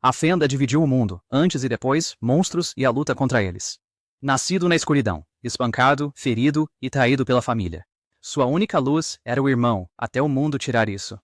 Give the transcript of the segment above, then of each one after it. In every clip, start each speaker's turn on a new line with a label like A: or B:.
A: A fenda dividiu o mundo, antes e depois, monstros e a luta contra eles. Nascido na escuridão, espancado, ferido e traído pela família. Sua única luz era o irmão, até o mundo tirar isso.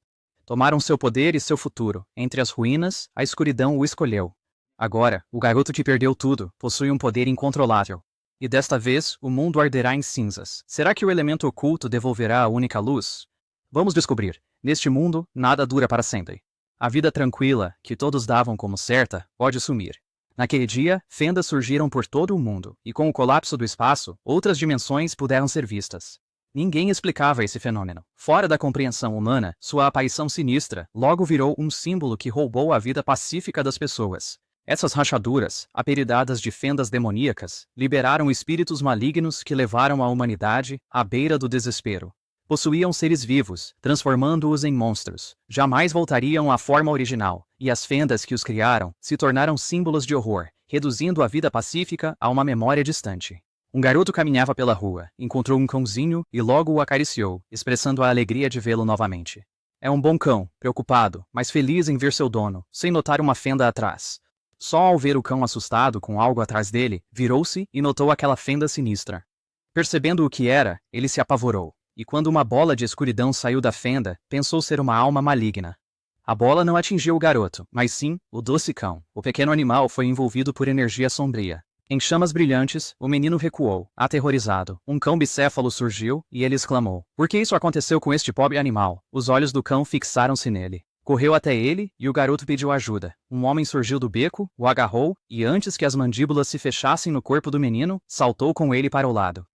A: Tomaram seu poder e seu futuro. Entre as ruínas, a escuridão o escolheu. Agora, o garoto que perdeu tudo, possui um poder incontrolável. E desta vez, o mundo arderá em cinzas. Será que o elemento oculto devolverá a única luz? Vamos descobrir. Neste mundo, nada dura para sempre. A vida tranquila, que todos davam como certa, pode sumir. Naquele dia, fendas surgiram por todo o mundo, e com o colapso do espaço, outras dimensões puderam ser vistas. Ninguém explicava esse fenômeno. Fora da compreensão humana, sua aparição sinistra logo virou um símbolo que roubou a vida pacífica das pessoas. Essas rachaduras, apelidadas de fendas demoníacas, liberaram espíritos malignos que levaram a humanidade à beira do desespero. Possuíam seres vivos, transformando-os em monstros. Jamais voltariam à forma original, e as fendas que os criaram se tornaram símbolos de horror, reduzindo a vida pacífica a uma memória distante. Um garoto caminhava pela rua, encontrou um cãozinho e logo o acariciou, expressando a alegria de vê-lo novamente. É um bom cão, preocupado, mas feliz em ver seu dono, sem notar uma fenda atrás. Só ao ver o cão assustado com algo atrás dele, virou-se e notou aquela fenda sinistra. Percebendo o que era, ele se apavorou. E quando uma bola de escuridão saiu da fenda, pensou ser uma alma maligna. A bola não atingiu o garoto, mas sim o doce cão. O pequeno animal foi envolvido por energia sombria. Em chamas brilhantes, o menino recuou, aterrorizado. Um cão bicéfalo surgiu, e ele exclamou: "Por que isso aconteceu com este pobre animal?" Os olhos do cão fixaram-se nele. Correu até ele, e o garoto pediu ajuda. Um homem surgiu do beco, o agarrou, e antes que as mandíbulas se fechassem no corpo do menino, saltou com ele para o lado.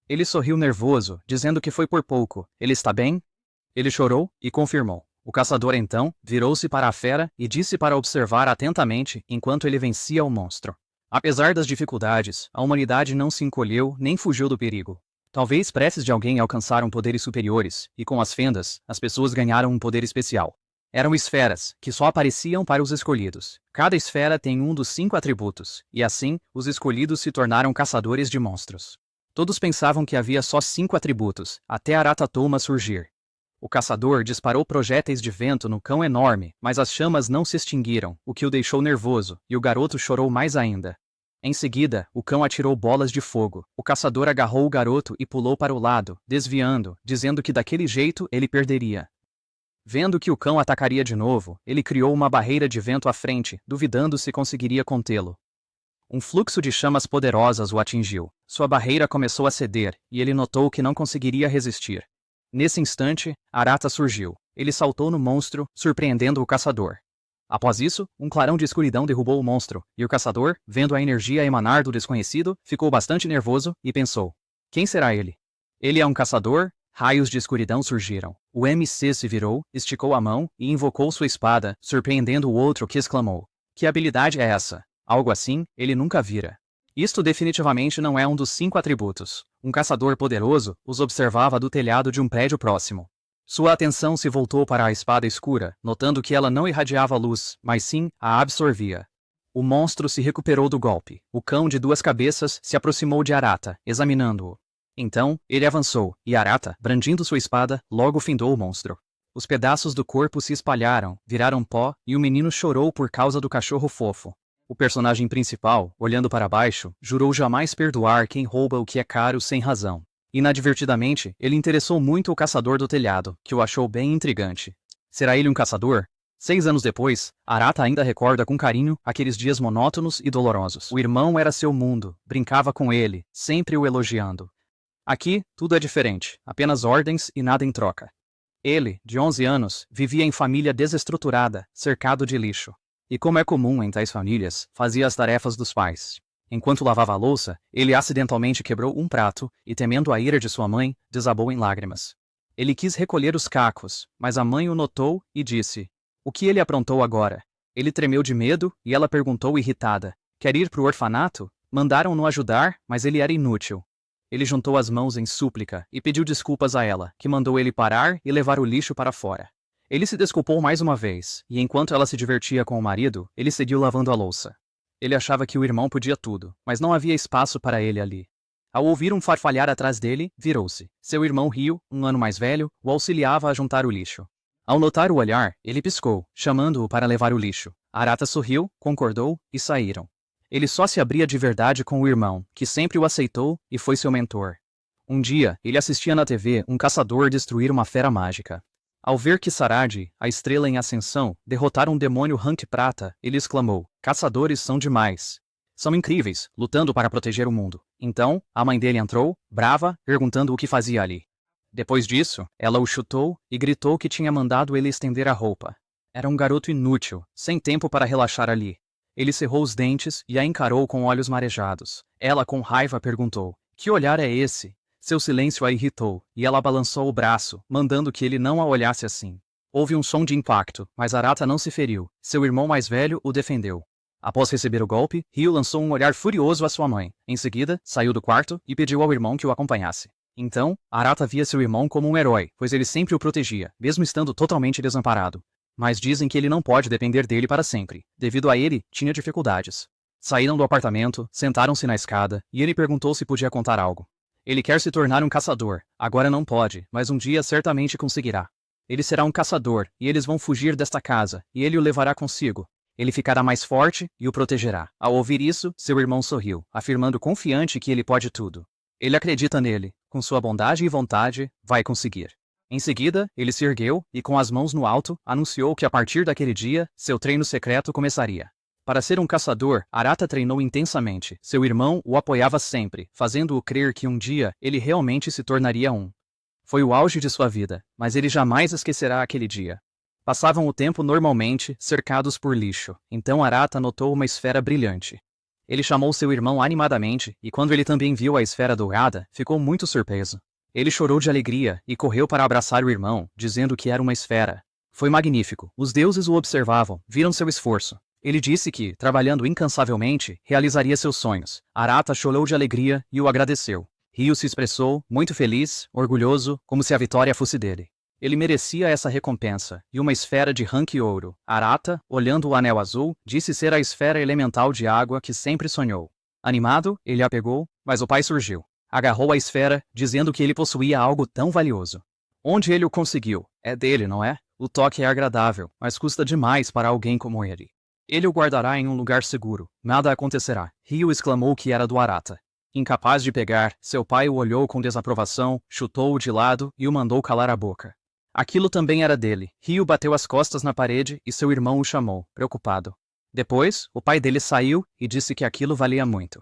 A: Ele sorriu nervoso, dizendo que foi por pouco. "Ele está bem?" Ele chorou e confirmou. O caçador então virou-se para a fera e disse para observar atentamente enquanto ele vencia o monstro. Apesar das dificuldades, a humanidade não se encolheu nem fugiu do perigo. Talvez preces de alguém alcançaram poderes superiores, e com as fendas, as pessoas ganharam um poder especial. Eram esferas, que só apareciam para os escolhidos. Cada esfera tem um dos 5 atributos, e assim, os escolhidos se tornaram caçadores de monstros. Todos pensavam que havia só 5 atributos, até Aratatoma surgir. O caçador disparou projéteis de vento no cão enorme, mas as chamas não se extinguiram, o que o deixou nervoso, e o garoto chorou mais ainda. Em seguida, o cão atirou bolas de fogo. O caçador agarrou o garoto e pulou para o lado, desviando, dizendo que daquele jeito ele perderia. Vendo que o cão atacaria de novo, ele criou uma barreira de vento à frente, duvidando se conseguiria contê-lo. Um fluxo de chamas poderosas o atingiu. Sua barreira começou a ceder, e ele notou que não conseguiria resistir. Nesse instante, Arata surgiu. Ele saltou no monstro, surpreendendo o caçador. Após isso, um clarão de escuridão derrubou o monstro, e o caçador, vendo a energia emanar do desconhecido, ficou bastante nervoso e pensou: quem será ele? Ele é um caçador? Raios de escuridão surgiram. O MC se virou, esticou a mão e invocou sua espada, surpreendendo o outro que exclamou: que habilidade é essa? Algo assim, ele nunca vira. Isto definitivamente não é um dos 5 atributos. Um caçador poderoso os observava do telhado de um prédio próximo. Sua atenção se voltou para a espada escura, notando que ela não irradiava luz, mas sim a absorvia. O monstro se recuperou do golpe. O cão de 2 cabeças se aproximou de Arata, examinando-o. Então, ele avançou, e Arata, brandindo sua espada, logo findou o monstro. Os pedaços do corpo se espalharam, viraram pó, e o menino chorou por causa do cachorro fofo. O personagem principal, olhando para baixo, jurou jamais perdoar quem rouba o que é caro sem razão. Inadvertidamente, ele interessou muito o caçador do telhado, que o achou bem intrigante. Será ele um caçador? 6 anos depois, Arata ainda recorda com carinho aqueles dias monótonos e dolorosos. O irmão era seu mundo, brincava com ele, sempre o elogiando. Aqui, tudo é diferente, apenas ordens e nada em troca. Ele, de 11 anos, vivia em família desestruturada, cercado de lixo. E como é comum em tais famílias, fazia as tarefas dos pais. Enquanto lavava a louça, ele acidentalmente quebrou um prato e, temendo a ira de sua mãe, desabou em lágrimas. Ele quis recolher os cacos, mas a mãe o notou e disse: o que ele aprontou agora? Ele tremeu de medo e ela perguntou irritada: quer ir para o orfanato? Mandaram-no ajudar, mas ele era inútil. Ele juntou as mãos em súplica e pediu desculpas a ela, que mandou ele parar e levar o lixo para fora. Ele se desculpou mais uma vez, e enquanto ela se divertia com o marido, ele seguiu lavando a louça. Ele achava que o irmão podia tudo, mas não havia espaço para ele ali. Ao ouvir um farfalhar atrás dele, virou-se. Seu irmão Rio, 1 ano mais velho, o auxiliava a juntar o lixo. Ao notar o olhar, ele piscou, chamando-o para levar o lixo. Arata sorriu, concordou, e saíram. Ele só se abria de verdade com o irmão, que sempre o aceitou e foi seu mentor. Um dia, ele assistia na TV um caçador destruir uma fera mágica. Ao ver que Saradi, a estrela em ascensão, derrotar um demônio rank prata, ele exclamou: caçadores são demais. São incríveis, lutando para proteger o mundo. Então, a mãe dele entrou, brava, perguntando o que fazia ali. Depois disso, ela o chutou e gritou que tinha mandado ele estender a roupa. Era um garoto inútil, sem tempo para relaxar ali. Ele cerrou os dentes e a encarou com olhos marejados. Ela, com raiva, perguntou: que olhar é esse? Seu silêncio a irritou, e ela balançou o braço, mandando que ele não a olhasse assim. Houve um som de impacto, mas Arata não se feriu. Seu irmão mais velho o defendeu. Após receber o golpe, Ryu lançou um olhar furioso à sua mãe. Em seguida, saiu do quarto e pediu ao irmão que o acompanhasse. Então, Arata via seu irmão como um herói, pois ele sempre o protegia, mesmo estando totalmente desamparado. Mas dizem que ele não pode depender dele para sempre. Devido a ele, tinha dificuldades. Saíram do apartamento, sentaram-se na escada, e ele perguntou se podia contar algo. Ele quer se tornar um caçador. Agora não pode, mas um dia certamente conseguirá. Ele será um caçador, e eles vão fugir desta casa, e ele o levará consigo. Ele ficará mais forte e o protegerá. Ao ouvir isso, seu irmão sorriu, afirmando confiante que ele pode tudo. Ele acredita nele. Com sua bondade e vontade, vai conseguir. Em seguida, ele se ergueu e, com as mãos no alto, anunciou que a partir daquele dia, seu treino secreto começaria. Para ser um caçador, Arata treinou intensamente. Seu irmão o apoiava sempre, fazendo-o crer que um dia ele realmente se tornaria um. Foi o auge de sua vida, mas ele jamais esquecerá aquele dia. Passavam o tempo normalmente, cercados por lixo. Então Arata notou uma esfera brilhante. Ele chamou seu irmão animadamente, e quando ele também viu a esfera dourada, ficou muito surpreso. Ele chorou de alegria e correu para abraçar o irmão, dizendo que era uma esfera. Foi magnífico. Os deuses o observavam, viram seu esforço. Ele disse que, trabalhando incansavelmente, realizaria seus sonhos. Arata chorou de alegria e o agradeceu. Ryu se expressou, muito feliz, orgulhoso, como se a vitória fosse dele. Ele merecia essa recompensa, e uma esfera de rank ouro. Arata, olhando o anel azul, disse ser a esfera elemental de água que sempre sonhou. Animado, ele a pegou, mas o pai surgiu. Agarrou a esfera, dizendo que ele possuía algo tão valioso. Onde ele o conseguiu? É dele, não é? O toque é agradável, mas custa demais para alguém como ele. Ele o guardará em um lugar seguro. Nada acontecerá. Ryu exclamou que era do Arata. Incapaz de pegar, seu pai o olhou com desaprovação, chutou-o de lado e o mandou calar a boca. Aquilo também era dele. Ryu bateu as costas na parede e seu irmão o chamou, preocupado. Depois, o pai dele saiu e disse que aquilo valia muito.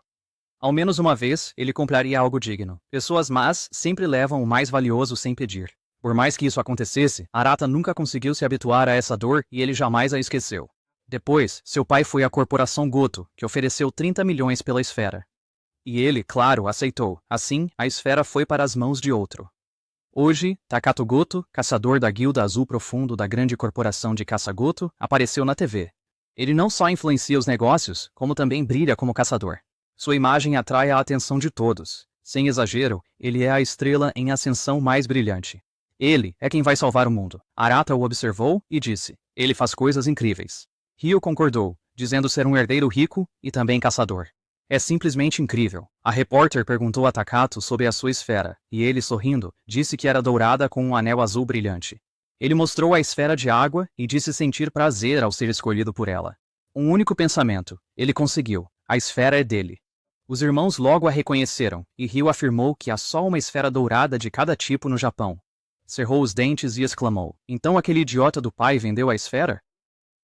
A: Ao menos uma vez, ele compraria algo digno. Pessoas más sempre levam o mais valioso sem pedir. Por mais que isso acontecesse, Arata nunca conseguiu se habituar a essa dor e ele jamais a esqueceu. Depois, seu pai foi à corporação Goto, que ofereceu 30 milhões pela esfera. E ele, claro, aceitou. Assim, a esfera foi para as mãos de outro. Hoje, Takato Goto, caçador da Guilda Azul Profundo da grande corporação de caça Goto, apareceu na TV. Ele não só influencia os negócios, como também brilha como caçador. Sua imagem atrai a atenção de todos. Sem exagero, ele é a estrela em ascensão mais brilhante. Ele é quem vai salvar o mundo. Arata o observou e disse: ele faz coisas incríveis. Ryu concordou, dizendo ser um herdeiro rico e também caçador. É simplesmente incrível. A repórter perguntou a Takato sobre a sua esfera, e ele, sorrindo, disse que era dourada com um anel azul brilhante. Ele mostrou a esfera de água e disse sentir prazer ao ser escolhido por ela. Um único pensamento. Ele conseguiu. A esfera é dele. Os irmãos logo a reconheceram, e Ryu afirmou que há só uma esfera dourada de cada tipo no Japão. Cerrou os dentes e exclamou: então aquele idiota do pai vendeu a esfera?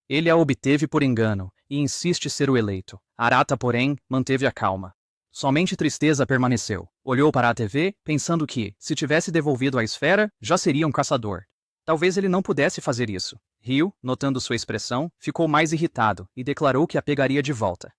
A: Ele a obteve por engano, e insiste ser o eleito. Arata, porém, manteve a calma. Somente tristeza permaneceu. Olhou para a TV, pensando que, se tivesse devolvido a esfera, já seria um caçador. Talvez ele não pudesse fazer isso. Ryu, notando sua expressão, ficou mais irritado, e declarou que a pegaria de volta.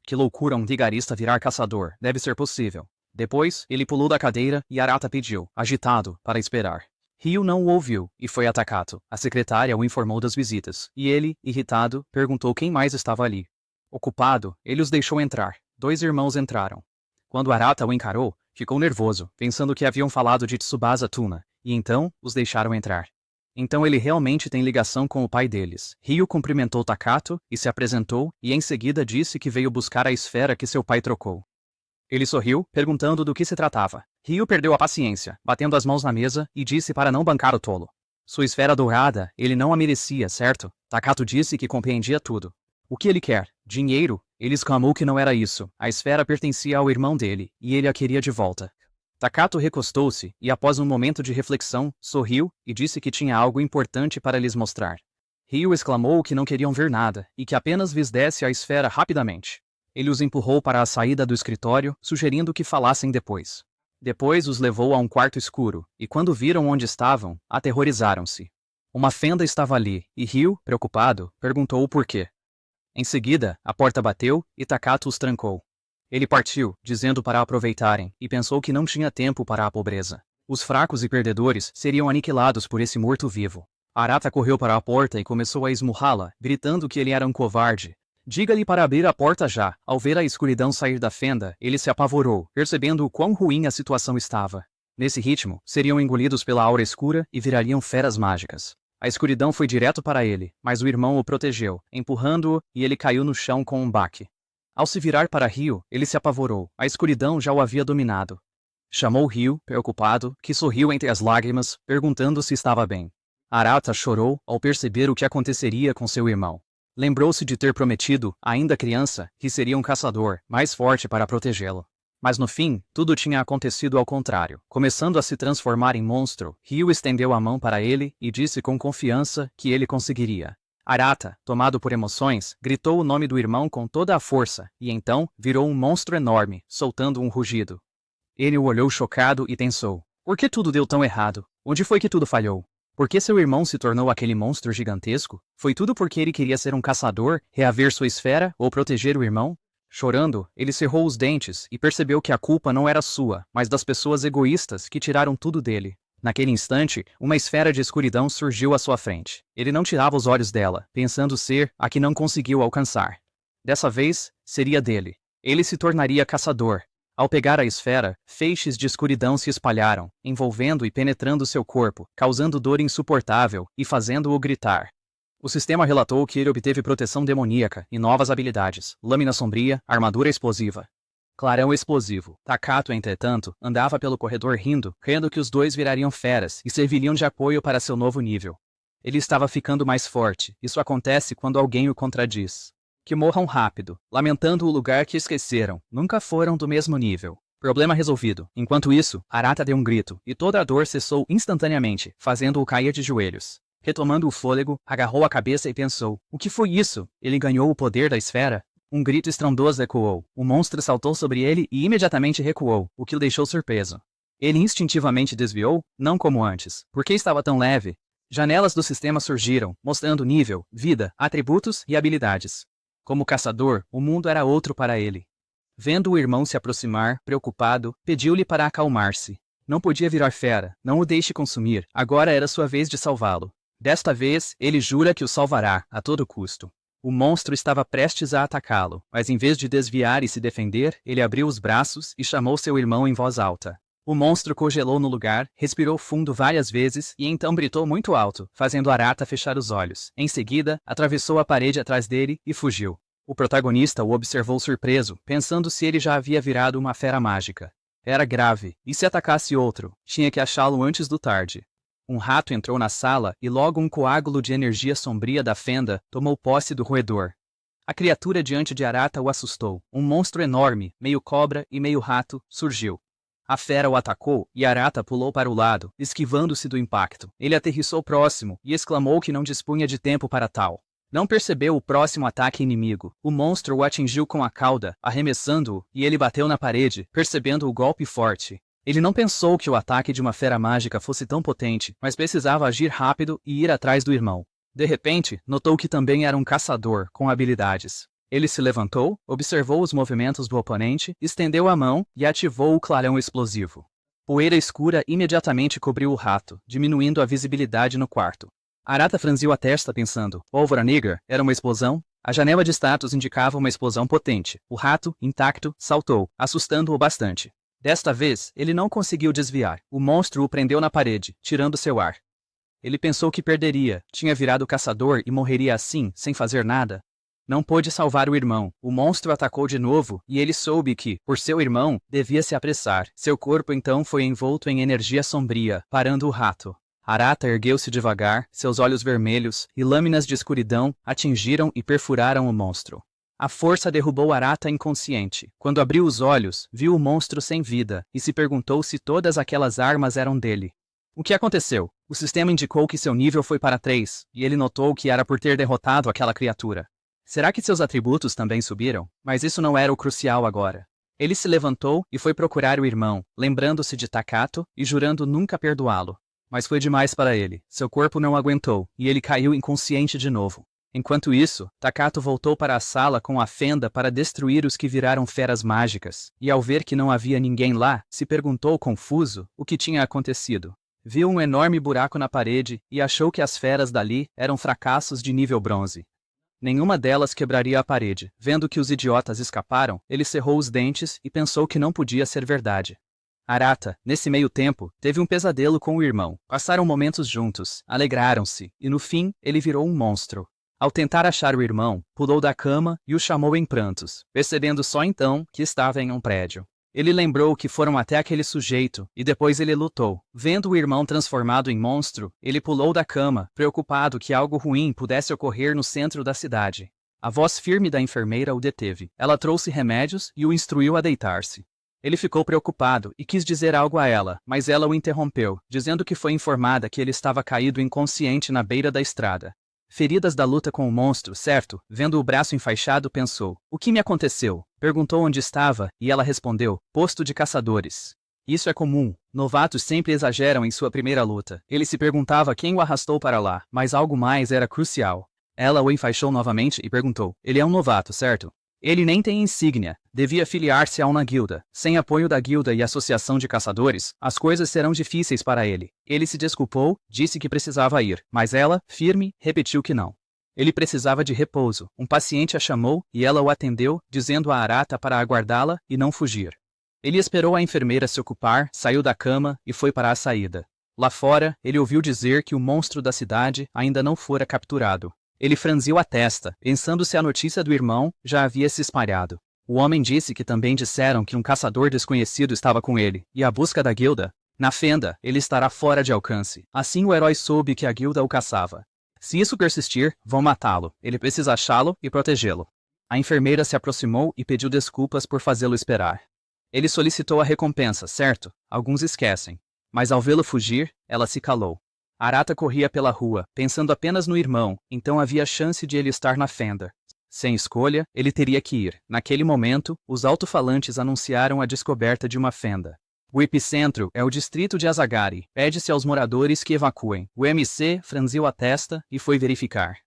A: Que loucura um vigarista virar caçador, deve ser possível. Depois, ele pulou da cadeira, e Arata pediu, agitado, para esperar. Ryu não o ouviu, e foi a Takato. A secretária o informou das visitas, e ele, irritado, perguntou quem mais estava ali. Ocupado, ele os deixou entrar. 2 irmãos entraram. Quando Arata o encarou, ficou nervoso, pensando que haviam falado de Tsubasa Tuna, e então, os deixaram entrar. Então ele realmente tem ligação com o pai deles. Ryu cumprimentou Takato, e se apresentou, e em seguida disse que veio buscar a esfera que seu pai trocou. Ele sorriu, perguntando do que se tratava. Ryu perdeu a paciência, batendo as mãos na mesa, e disse para não bancar o tolo. Sua esfera dourada, ele não a merecia, certo? Takato disse que compreendia tudo. O que ele quer? Dinheiro? Ele exclamou que não era isso. A esfera pertencia ao irmão dele, e ele a queria de volta. Takato recostou-se, e após um momento de reflexão, sorriu, e disse que tinha algo importante para lhes mostrar. Ryu exclamou que não queriam ver nada, e que apenas lhes desse a esfera rapidamente. Ele os empurrou para a saída do escritório, sugerindo que falassem depois. Depois os levou a um quarto escuro, e quando viram onde estavam, aterrorizaram-se. Uma fenda estava ali, e Ryu, preocupado, perguntou o porquê. Em seguida, a porta bateu, e Takato os trancou. Ele partiu, dizendo para aproveitarem, e pensou que não tinha tempo para a pobreza. Os fracos e perdedores seriam aniquilados por esse morto-vivo. Arata correu para a porta e começou a esmurrá-la, gritando que ele era um covarde. Diga-lhe para abrir a porta já. Ao ver a escuridão sair da fenda, ele se apavorou, percebendo o quão ruim a situação estava. Nesse ritmo, seriam engolidos pela aura escura e virariam feras mágicas. A escuridão foi direto para ele, mas o irmão o protegeu, empurrando-o, e ele caiu no chão com um baque. Ao se virar para Ryu, ele se apavorou. A escuridão já o havia dominado. Chamou Ryu, preocupado, que sorriu entre as lágrimas, perguntando se estava bem. Arata chorou ao perceber o que aconteceria com seu irmão. Lembrou-se de ter prometido, ainda criança, que seria um caçador, mais forte para protegê-lo. Mas no fim, tudo tinha acontecido ao contrário. Começando a se transformar em monstro, Ryu estendeu a mão para ele e disse com confiança que ele conseguiria. Arata, tomado por emoções, gritou o nome do irmão com toda a força, e então, virou um monstro enorme, soltando um rugido. Ele o olhou chocado e pensou. Por que tudo deu tão errado? Onde foi que tudo falhou? Por que seu irmão se tornou aquele monstro gigantesco? Foi tudo porque ele queria ser um caçador, reaver sua esfera ou proteger o irmão? Chorando, ele cerrou os dentes e percebeu que a culpa não era sua, mas das pessoas egoístas que tiraram tudo dele. Naquele instante, uma esfera de escuridão surgiu à sua frente. Ele não tirava os olhos dela, pensando ser a que não conseguiu alcançar. Dessa vez, seria dele. Ele se tornaria caçador. Ao pegar a esfera, feixes de escuridão se espalharam, envolvendo e penetrando seu corpo, causando dor insuportável e fazendo-o gritar. O sistema relatou que ele obteve proteção demoníaca e novas habilidades, lâmina sombria, armadura explosiva. Clarão explosivo. Takato, entretanto, andava pelo corredor rindo, crendo que os dois virariam feras e serviriam de apoio para seu novo nível. Ele estava ficando mais forte. Isso acontece quando alguém o contradiz. Que morram rápido, lamentando o lugar que esqueceram, nunca foram do mesmo nível. Problema resolvido. Enquanto isso, Arata deu um grito, e toda a dor cessou instantaneamente, fazendo-o cair de joelhos. Retomando o fôlego, agarrou a cabeça e pensou, o que foi isso? Ele ganhou o poder da esfera? Um grito estrondoso ecoou. O monstro saltou sobre ele e imediatamente recuou, o que o deixou surpreso. Ele instintivamente desviou, não como antes. Por que estava tão leve? Janelas do sistema surgiram, mostrando nível, vida, atributos e habilidades. Como caçador, o mundo era outro para ele. Vendo o irmão se aproximar, preocupado, pediu-lhe para acalmar-se. Não podia virar fera, não o deixe consumir, agora era sua vez de salvá-lo. Desta vez, ele jura que o salvará, a todo custo. O monstro estava prestes a atacá-lo, mas em vez de desviar e se defender, ele abriu os braços e chamou seu irmão em voz alta. O monstro congelou no lugar, respirou fundo várias vezes e então gritou muito alto, fazendo Arata fechar os olhos. Em seguida, atravessou a parede atrás dele e fugiu. O protagonista o observou surpreso, pensando se ele já havia virado uma fera mágica. Era grave, e se atacasse outro, tinha que achá-lo antes do tarde. Um rato entrou na sala e logo um coágulo de energia sombria da fenda tomou posse do roedor. A criatura diante de Arata o assustou. Um monstro enorme, meio cobra e meio rato, surgiu. A fera o atacou e Arata pulou para o lado, esquivando-se do impacto. Ele aterrissou próximo e exclamou que não dispunha de tempo para tal. Não percebeu o próximo ataque inimigo. O monstro o atingiu com a cauda, arremessando-o, e ele bateu na parede, percebendo o golpe forte. Ele não pensou que o ataque de uma fera mágica fosse tão potente, mas precisava agir rápido e ir atrás do irmão. De repente, notou que também era um caçador, com habilidades. Ele se levantou, observou os movimentos do oponente, estendeu a mão e ativou o clarão explosivo. Poeira escura imediatamente cobriu o rato, diminuindo a visibilidade no quarto. Arata franziu a testa pensando, pólvora negra, era uma explosão? A janela de status indicava uma explosão potente. O rato, intacto, saltou, assustando-o bastante. Desta vez, ele não conseguiu desviar. O monstro o prendeu na parede, tirando seu ar. Ele pensou que perderia, tinha virado caçador e morreria assim, sem fazer nada. Não pôde salvar o irmão. O monstro atacou de novo, e ele soube que, por seu irmão, devia se apressar. Seu corpo então foi envolto em energia sombria, parando o rato. Arata ergueu-se devagar, seus olhos vermelhos e lâminas de escuridão atingiram e perfuraram o monstro. A força derrubou Arata inconsciente. Quando abriu os olhos, viu o monstro sem vida e se perguntou se todas aquelas armas eram dele. O que aconteceu? O sistema indicou que seu nível foi para 3, e ele notou que era por ter derrotado aquela criatura. Será que seus atributos também subiram? Mas isso não era o crucial agora. Ele se levantou e foi procurar o irmão, lembrando-se de Takato e jurando nunca perdoá-lo. Mas foi demais para ele. Seu corpo não aguentou, e ele caiu inconsciente de novo. Enquanto isso, Takato voltou para a sala com a fenda para destruir os que viraram feras mágicas, e ao ver que não havia ninguém lá, se perguntou confuso o que tinha acontecido. Viu um enorme buraco na parede e achou que as feras dali eram fracassos de nível bronze. Nenhuma delas quebraria a parede. Vendo que os idiotas escaparam, ele cerrou os dentes e pensou que não podia ser verdade. Arata, nesse meio tempo, teve um pesadelo com o irmão. Passaram momentos juntos, alegraram-se, e no fim, ele virou um monstro. Ao tentar achar o irmão, pulou da cama e o chamou em prantos, percebendo só então que estava em um prédio. Ele lembrou que foram até aquele sujeito, e depois ele lutou. Vendo o irmão transformado em monstro, ele pulou da cama, preocupado que algo ruim pudesse ocorrer no centro da cidade. A voz firme da enfermeira o deteve. Ela trouxe remédios e o instruiu a deitar-se. Ele ficou preocupado e quis dizer algo a ela, mas ela o interrompeu, dizendo que foi informada que ele estava caído inconsciente na beira da estrada. Feridas da luta com o monstro, certo? Vendo o braço enfaixado, pensou. O que me aconteceu? Perguntou onde estava, e ela respondeu, posto de caçadores. Isso é comum. Novatos sempre exageram em sua primeira luta. Ele se perguntava quem o arrastou para lá, mas algo mais era crucial. Ela o enfaixou novamente e perguntou, ele é um novato, certo? Ele nem tem insígnia, devia filiar-se a uma guilda. Sem apoio da guilda e associação de caçadores, as coisas serão difíceis para ele. Ele se desculpou, disse que precisava ir, mas ela, firme, repetiu que não. Ele precisava de repouso. Um paciente a chamou e ela o atendeu, dizendo a Arata para aguardá-la e não fugir. Ele esperou a enfermeira se ocupar, saiu da cama e foi para a saída. Lá fora, ele ouviu dizer que o monstro da cidade ainda não fora capturado. Ele franziu a testa, pensando se a notícia do irmão já havia se espalhado. O homem disse que também disseram que um caçador desconhecido estava com ele, e a busca da guilda. Na fenda, ele estará fora de alcance. Assim o herói soube que a guilda o caçava. Se isso persistir, vão matá-lo. Ele precisa achá-lo e protegê-lo. A enfermeira se aproximou e pediu desculpas por fazê-lo esperar. Ele solicitou a recompensa, certo? Alguns esquecem. Mas ao vê-lo fugir, ela se calou. Arata corria pela rua, pensando apenas no irmão, então havia chance de ele estar na fenda. Sem escolha, ele teria que ir. Naquele momento, os alto-falantes anunciaram a descoberta de uma fenda. O epicentro é o distrito de Asagari. Pede-se aos moradores que evacuem. O MC franziu a testa e foi verificar.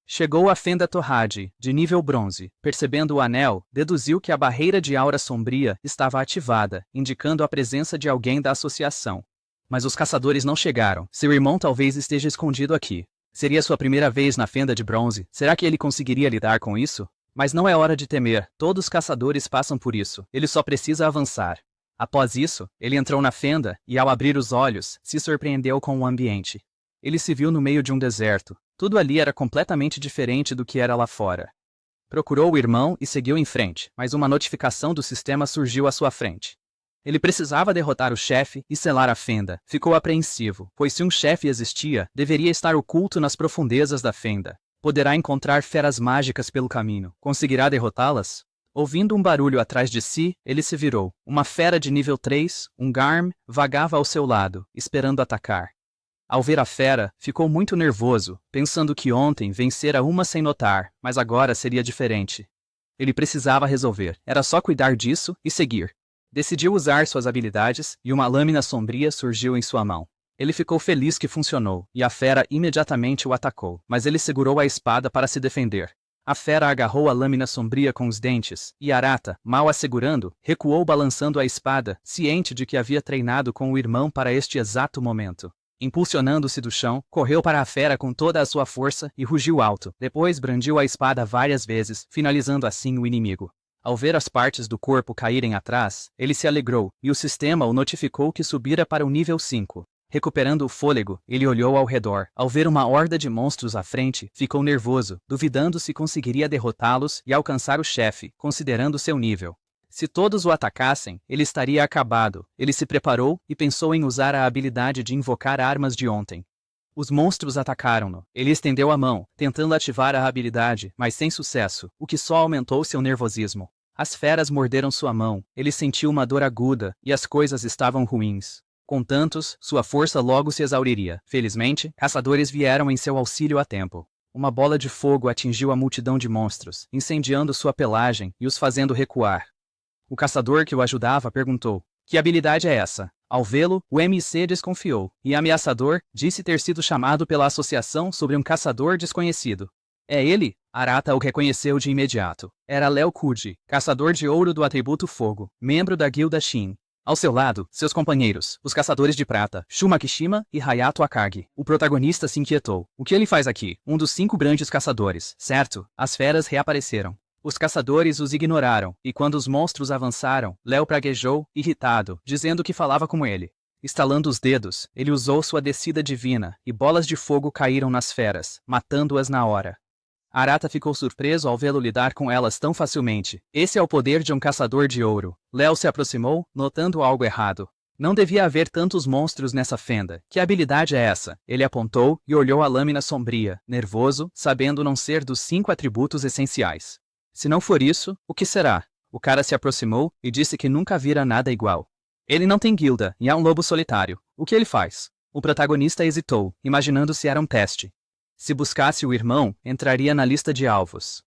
A: Chegou à fenda Torrade, de nível bronze. Percebendo o anel, deduziu que a barreira de aura sombria estava ativada, indicando a presença de alguém da associação. Mas os caçadores não chegaram. Seu irmão talvez esteja escondido aqui. Seria sua primeira vez na fenda de bronze. Será que ele conseguiria lidar com isso? Mas não é hora de temer. Todos os caçadores passam por isso. Ele só precisa avançar. Após isso, ele entrou na fenda e, ao abrir os olhos, se surpreendeu com o ambiente. Ele se viu no meio de um deserto. Tudo ali era completamente diferente do que era lá fora. Procurou o irmão e seguiu em frente, mas uma notificação do sistema surgiu à sua frente. Ele precisava derrotar o chefe e selar a fenda. Ficou apreensivo, pois se um chefe existia, deveria estar oculto nas profundezas da fenda. Poderá encontrar feras mágicas pelo caminho. Conseguirá derrotá-las? Ouvindo um barulho atrás de si, ele se virou. Uma fera de nível 3, um Garm, vagava ao seu lado, esperando atacar. Ao ver a fera, ficou muito nervoso, pensando que ontem vencera uma sem notar, mas agora seria diferente. Ele precisava resolver. Era só cuidar disso e seguir. Decidiu usar suas habilidades e uma lâmina sombria surgiu em sua mão. Ele ficou feliz que funcionou, e a fera imediatamente o atacou, mas ele segurou a espada para se defender. A fera agarrou a lâmina sombria com os dentes, e Arata, mal a segurando, recuou balançando a espada, ciente de que havia treinado com o irmão para este exato momento. Impulsionando-se do chão, correu para a fera com toda a sua força e rugiu alto. Depois brandiu a espada várias vezes, finalizando assim o inimigo. Ao ver as partes do corpo caírem atrás, ele se alegrou, e o sistema o notificou que subira para o nível 5. Recuperando o fôlego, ele olhou ao redor. Ao ver uma horda de monstros à frente, ficou nervoso, duvidando se conseguiria derrotá-los e alcançar o chefe, considerando seu nível. Se todos o atacassem, ele estaria acabado. Ele se preparou e pensou em usar a habilidade de invocar armas de ontem. Os monstros atacaram-no. Ele estendeu a mão, tentando ativar a habilidade, mas sem sucesso, o que só aumentou seu nervosismo. As feras morderam sua mão, ele sentiu uma dor aguda, e as coisas estavam ruins. Com tantos, sua força logo se exauriria. Felizmente, caçadores vieram em seu auxílio a tempo. Uma bola de fogo atingiu a multidão de monstros, incendiando sua pelagem e os fazendo recuar. O caçador que o ajudava perguntou: "Que habilidade é essa?" Ao vê-lo, o MC desconfiou, e ameaçador, disse ter sido chamado pela associação sobre um caçador desconhecido. "É ele?" Arata o reconheceu de imediato. Era Léo Kuji, caçador de ouro do atributo fogo, membro da guilda Shin. Ao seu lado, seus companheiros, os caçadores de prata, Shuma Kishima e Hayato Akagi. O protagonista se inquietou. O que ele faz aqui? Um dos 5 grandes caçadores, certo? As feras reapareceram. Os caçadores os ignoraram, e quando os monstros avançaram, Léo praguejou, irritado, dizendo que falava com ele. Estalando os dedos, ele usou sua descida divina, e bolas de fogo caíram nas feras, matando-as na hora. Arata ficou surpreso ao vê-lo lidar com elas tão facilmente. Esse é o poder de um caçador de ouro. Léo se aproximou, notando algo errado. Não devia haver tantos monstros nessa fenda. Que habilidade é essa? Ele apontou e olhou a lâmina sombria, nervoso, sabendo não ser dos 5 atributos essenciais. Se não for isso, o que será? O cara se aproximou e disse que nunca vira nada igual. Ele não tem guilda e é um lobo solitário. O que ele faz? O protagonista hesitou, imaginando se era um teste. Se buscasse o irmão, entraria na lista de alvos.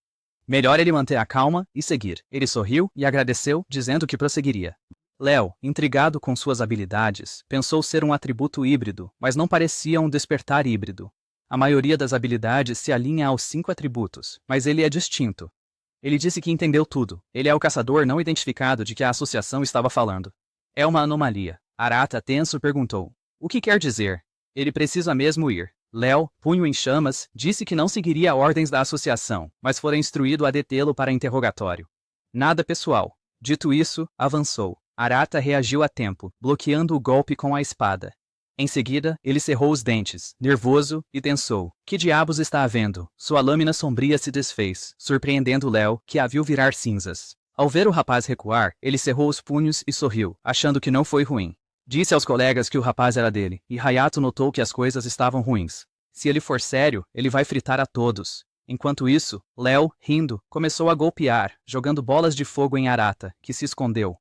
A: Melhor ele manter a calma e seguir. Ele sorriu e agradeceu, dizendo que prosseguiria. Léo, intrigado com suas habilidades, pensou ser um atributo híbrido, mas não parecia um despertar híbrido. A maioria das habilidades se alinha aos 5 atributos, mas ele é distinto. Ele disse que entendeu tudo. Ele é o caçador não identificado de que a associação estava falando. É uma anomalia. Arata, tenso, perguntou. O que quer dizer? Ele precisa mesmo ir. Léo, punho em chamas, disse que não seguiria ordens da associação, mas fora instruído a detê-lo para interrogatório. Nada pessoal. Dito isso, avançou. Arata reagiu a tempo, bloqueando o golpe com a espada. Em seguida, ele cerrou os dentes, nervoso, e pensou. Que diabos está havendo? Sua lâmina sombria se desfez, surpreendendo Léo, que a viu virar cinzas. Ao ver o rapaz recuar, ele cerrou os punhos e sorriu, achando que não foi ruim. Disse aos colegas que o rapaz era dele, e Hayato notou que as coisas estavam ruins. Se ele for sério, ele vai fritar a todos. Enquanto isso, Léo, rindo, começou a golpear, jogando bolas de fogo em Arata, que se escondeu.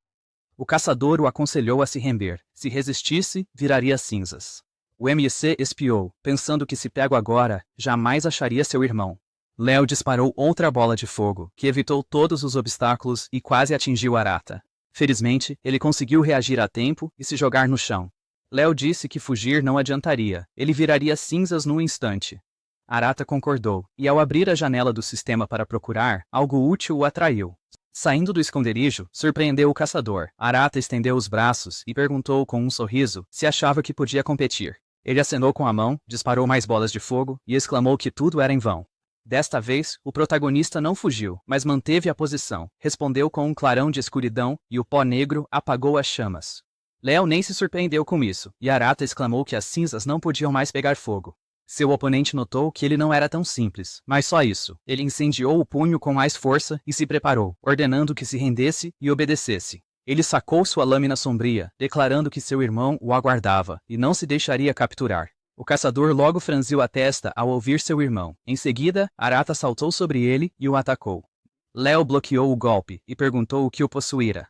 A: O caçador o aconselhou a se render. Se resistisse, viraria cinzas. O MC espiou, pensando que se pego agora, jamais acharia seu irmão. Léo disparou outra bola de fogo, que evitou todos os obstáculos e quase atingiu Arata. Felizmente, ele conseguiu reagir a tempo e se jogar no chão. Léo disse que fugir não adiantaria, ele viraria cinzas num instante. Arata concordou, e ao abrir a janela do sistema para procurar, algo útil o atraiu. Saindo do esconderijo, surpreendeu o caçador. Arata estendeu os braços e perguntou com um sorriso se achava que podia competir. Ele acenou com a mão, disparou mais bolas de fogo e exclamou que tudo era em vão. Desta vez, o protagonista não fugiu, mas manteve a posição. Respondeu com um clarão de escuridão e o pó negro apagou as chamas. Léo nem se surpreendeu com isso, e Arata exclamou que as cinzas não podiam mais pegar fogo. Seu oponente notou que ele não era tão simples, mas só isso. Ele incendiou o punho com mais força e se preparou, ordenando que se rendesse e obedecesse. Ele sacou sua lâmina sombria, declarando que seu irmão o aguardava e não se deixaria capturar. O caçador logo franziu a testa ao ouvir seu irmão. Em seguida, Arata saltou sobre ele e o atacou. Léo bloqueou o golpe e perguntou o que o possuíra.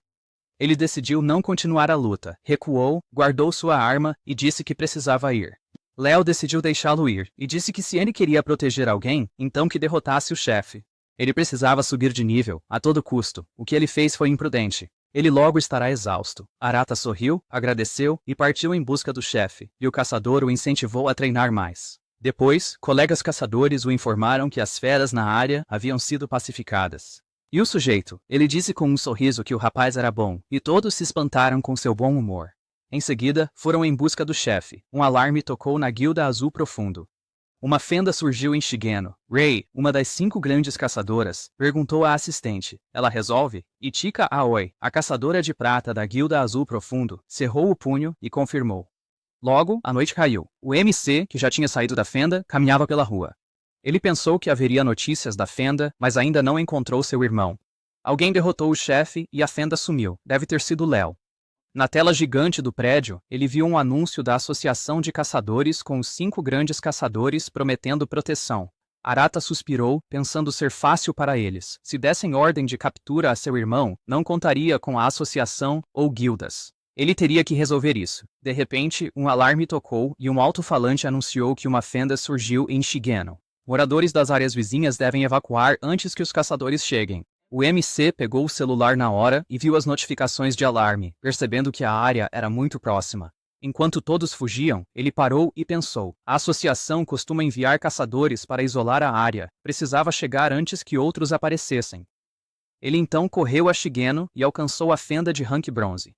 A: Ele decidiu não continuar a luta, recuou, guardou sua arma e disse que precisava ir. Léo decidiu deixá-lo ir, e disse que se ele queria proteger alguém, então que derrotasse o chefe. Ele precisava subir de nível, a todo custo. O que ele fez foi imprudente. Ele logo estará exausto. Arata sorriu, agradeceu e partiu em busca do chefe, e o caçador o incentivou a treinar mais. Depois, colegas caçadores o informaram que as feras na área haviam sido pacificadas. E o sujeito? Ele disse com um sorriso que o rapaz era bom, e todos se espantaram com seu bom humor. Em seguida, foram em busca do chefe. Um alarme tocou na Guilda Azul Profundo. Uma fenda surgiu em Shigeno. Rei, uma das 5 grandes caçadoras, perguntou à assistente. Ela resolve? Ichika Aoi, a caçadora de prata da Guilda Azul Profundo, cerrou o punho e confirmou. Logo, a noite caiu. O MC, que já tinha saído da fenda, caminhava pela rua. Ele pensou que haveria notícias da fenda, mas ainda não encontrou seu irmão. Alguém derrotou o chefe e a fenda sumiu. Deve ter sido Léo. Na tela gigante do prédio, ele viu um anúncio da Associação de Caçadores com os 5 grandes caçadores prometendo proteção. Arata suspirou, pensando ser fácil para eles. Se dessem ordem de captura a seu irmão, não contaria com a associação ou guildas. Ele teria que resolver isso. De repente, um alarme tocou e um alto-falante anunciou que uma fenda surgiu em Shigeno. Moradores das áreas vizinhas devem evacuar antes que os caçadores cheguem. O MC pegou o celular na hora e viu as notificações de alarme, percebendo que a área era muito próxima. Enquanto todos fugiam, ele parou e pensou. A associação costuma enviar caçadores para isolar a área. Precisava chegar antes que outros aparecessem. Ele então correu a Shigeno e alcançou a fenda de rank bronze.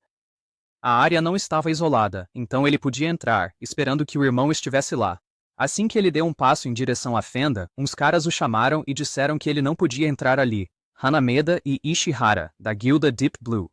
A: A área não estava isolada, então ele podia entrar, esperando que o irmão estivesse lá. Assim que ele deu um passo em direção à fenda, uns caras o chamaram e disseram que ele não podia entrar ali. Hanameda e Ishihara, da guilda Deep Blue.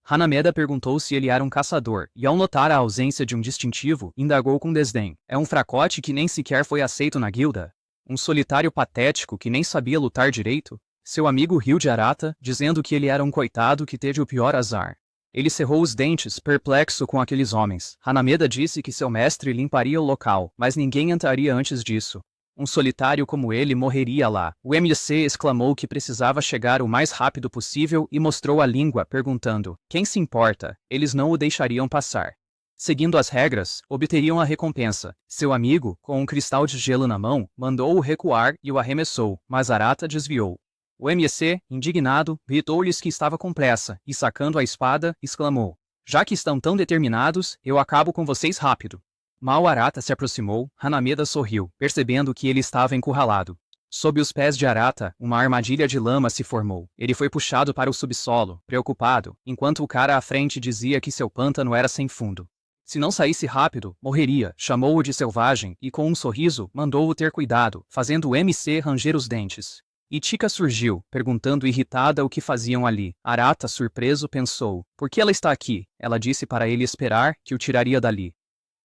A: Hanameda perguntou se ele era um caçador, e ao notar a ausência de um distintivo, indagou com desdém. É um fracote que nem sequer foi aceito na guilda? Um solitário patético que nem sabia lutar direito? Seu amigo riu de Arata, dizendo que ele era um coitado que teve o pior azar. Ele cerrou os dentes, perplexo com aqueles homens. Hanameda disse que seu mestre limparia o local, mas ninguém entraria antes disso. Um solitário como ele morreria lá. O MC exclamou que precisava chegar o mais rápido possível e mostrou a língua, perguntando: quem se importa? Eles não o deixariam passar. Seguindo as regras, obteriam a recompensa. Seu amigo, com um cristal de gelo na mão, mandou-o recuar e o arremessou, mas Arata desviou. O MC, indignado, gritou-lhes que estava com pressa, e sacando a espada, exclamou: já que estão tão determinados, eu acabo com vocês rápido. Mal Arata se aproximou, Hanameda sorriu, percebendo que ele estava encurralado. Sob os pés de Arata, uma armadilha de lama se formou. Ele foi puxado para o subsolo, preocupado, enquanto o cara à frente dizia que seu pântano era sem fundo. Se não saísse rápido, morreria. Chamou-o de selvagem e, com um sorriso, mandou-o ter cuidado, fazendo o MC ranger os dentes. Ichika surgiu, perguntando irritada o que faziam ali. Arata, surpreso, pensou: por que ela está aqui? Ela disse para ele esperar, que o tiraria dali.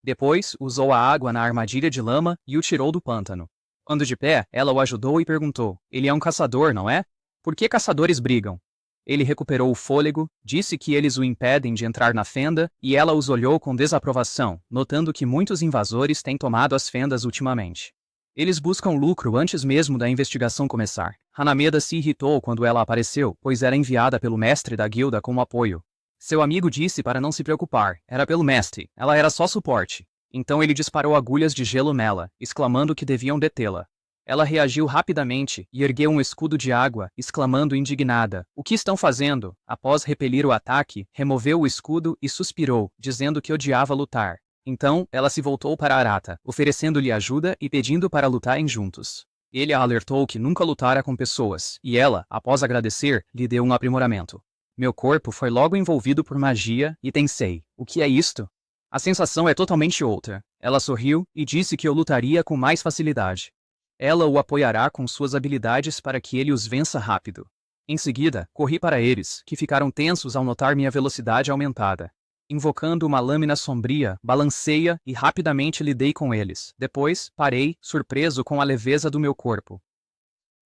A: Depois, usou a água na armadilha de lama e o tirou do pântano. Quando de pé, ela o ajudou e perguntou: ele é um caçador, não é? Por que caçadores brigam? Ele recuperou o fôlego, disse que eles o impedem de entrar na fenda, e ela os olhou com desaprovação, notando que muitos invasores têm tomado as fendas ultimamente. Eles buscam lucro antes mesmo da investigação começar. Hanameda se irritou quando ela apareceu, pois era enviada pelo mestre da guilda como apoio. Seu amigo disse para não se preocupar, era pelo mestre, ela era só suporte. Então ele disparou agulhas de gelo nela, exclamando que deviam detê-la. Ela reagiu rapidamente e ergueu um escudo de água, exclamando indignada: o que estão fazendo? Após repelir o ataque, removeu o escudo e suspirou, dizendo que odiava lutar. Então, ela se voltou para Arata, oferecendo-lhe ajuda e pedindo para lutarem juntos. Ele a alertou que nunca lutara com pessoas, e ela, após agradecer, lhe deu um aprimoramento. Meu corpo foi logo envolvido por magia, e pensei: o que é isto? A sensação é totalmente outra. Ela sorriu e disse que eu lutaria com mais facilidade. Ela o apoiará com suas habilidades para que ele os vença rápido. Em seguida, corri para eles, que ficaram tensos ao notar minha velocidade aumentada. Invocando uma lâmina sombria, balanceia e rapidamente lidei com eles. Depois, parei, surpreso com a leveza do meu corpo.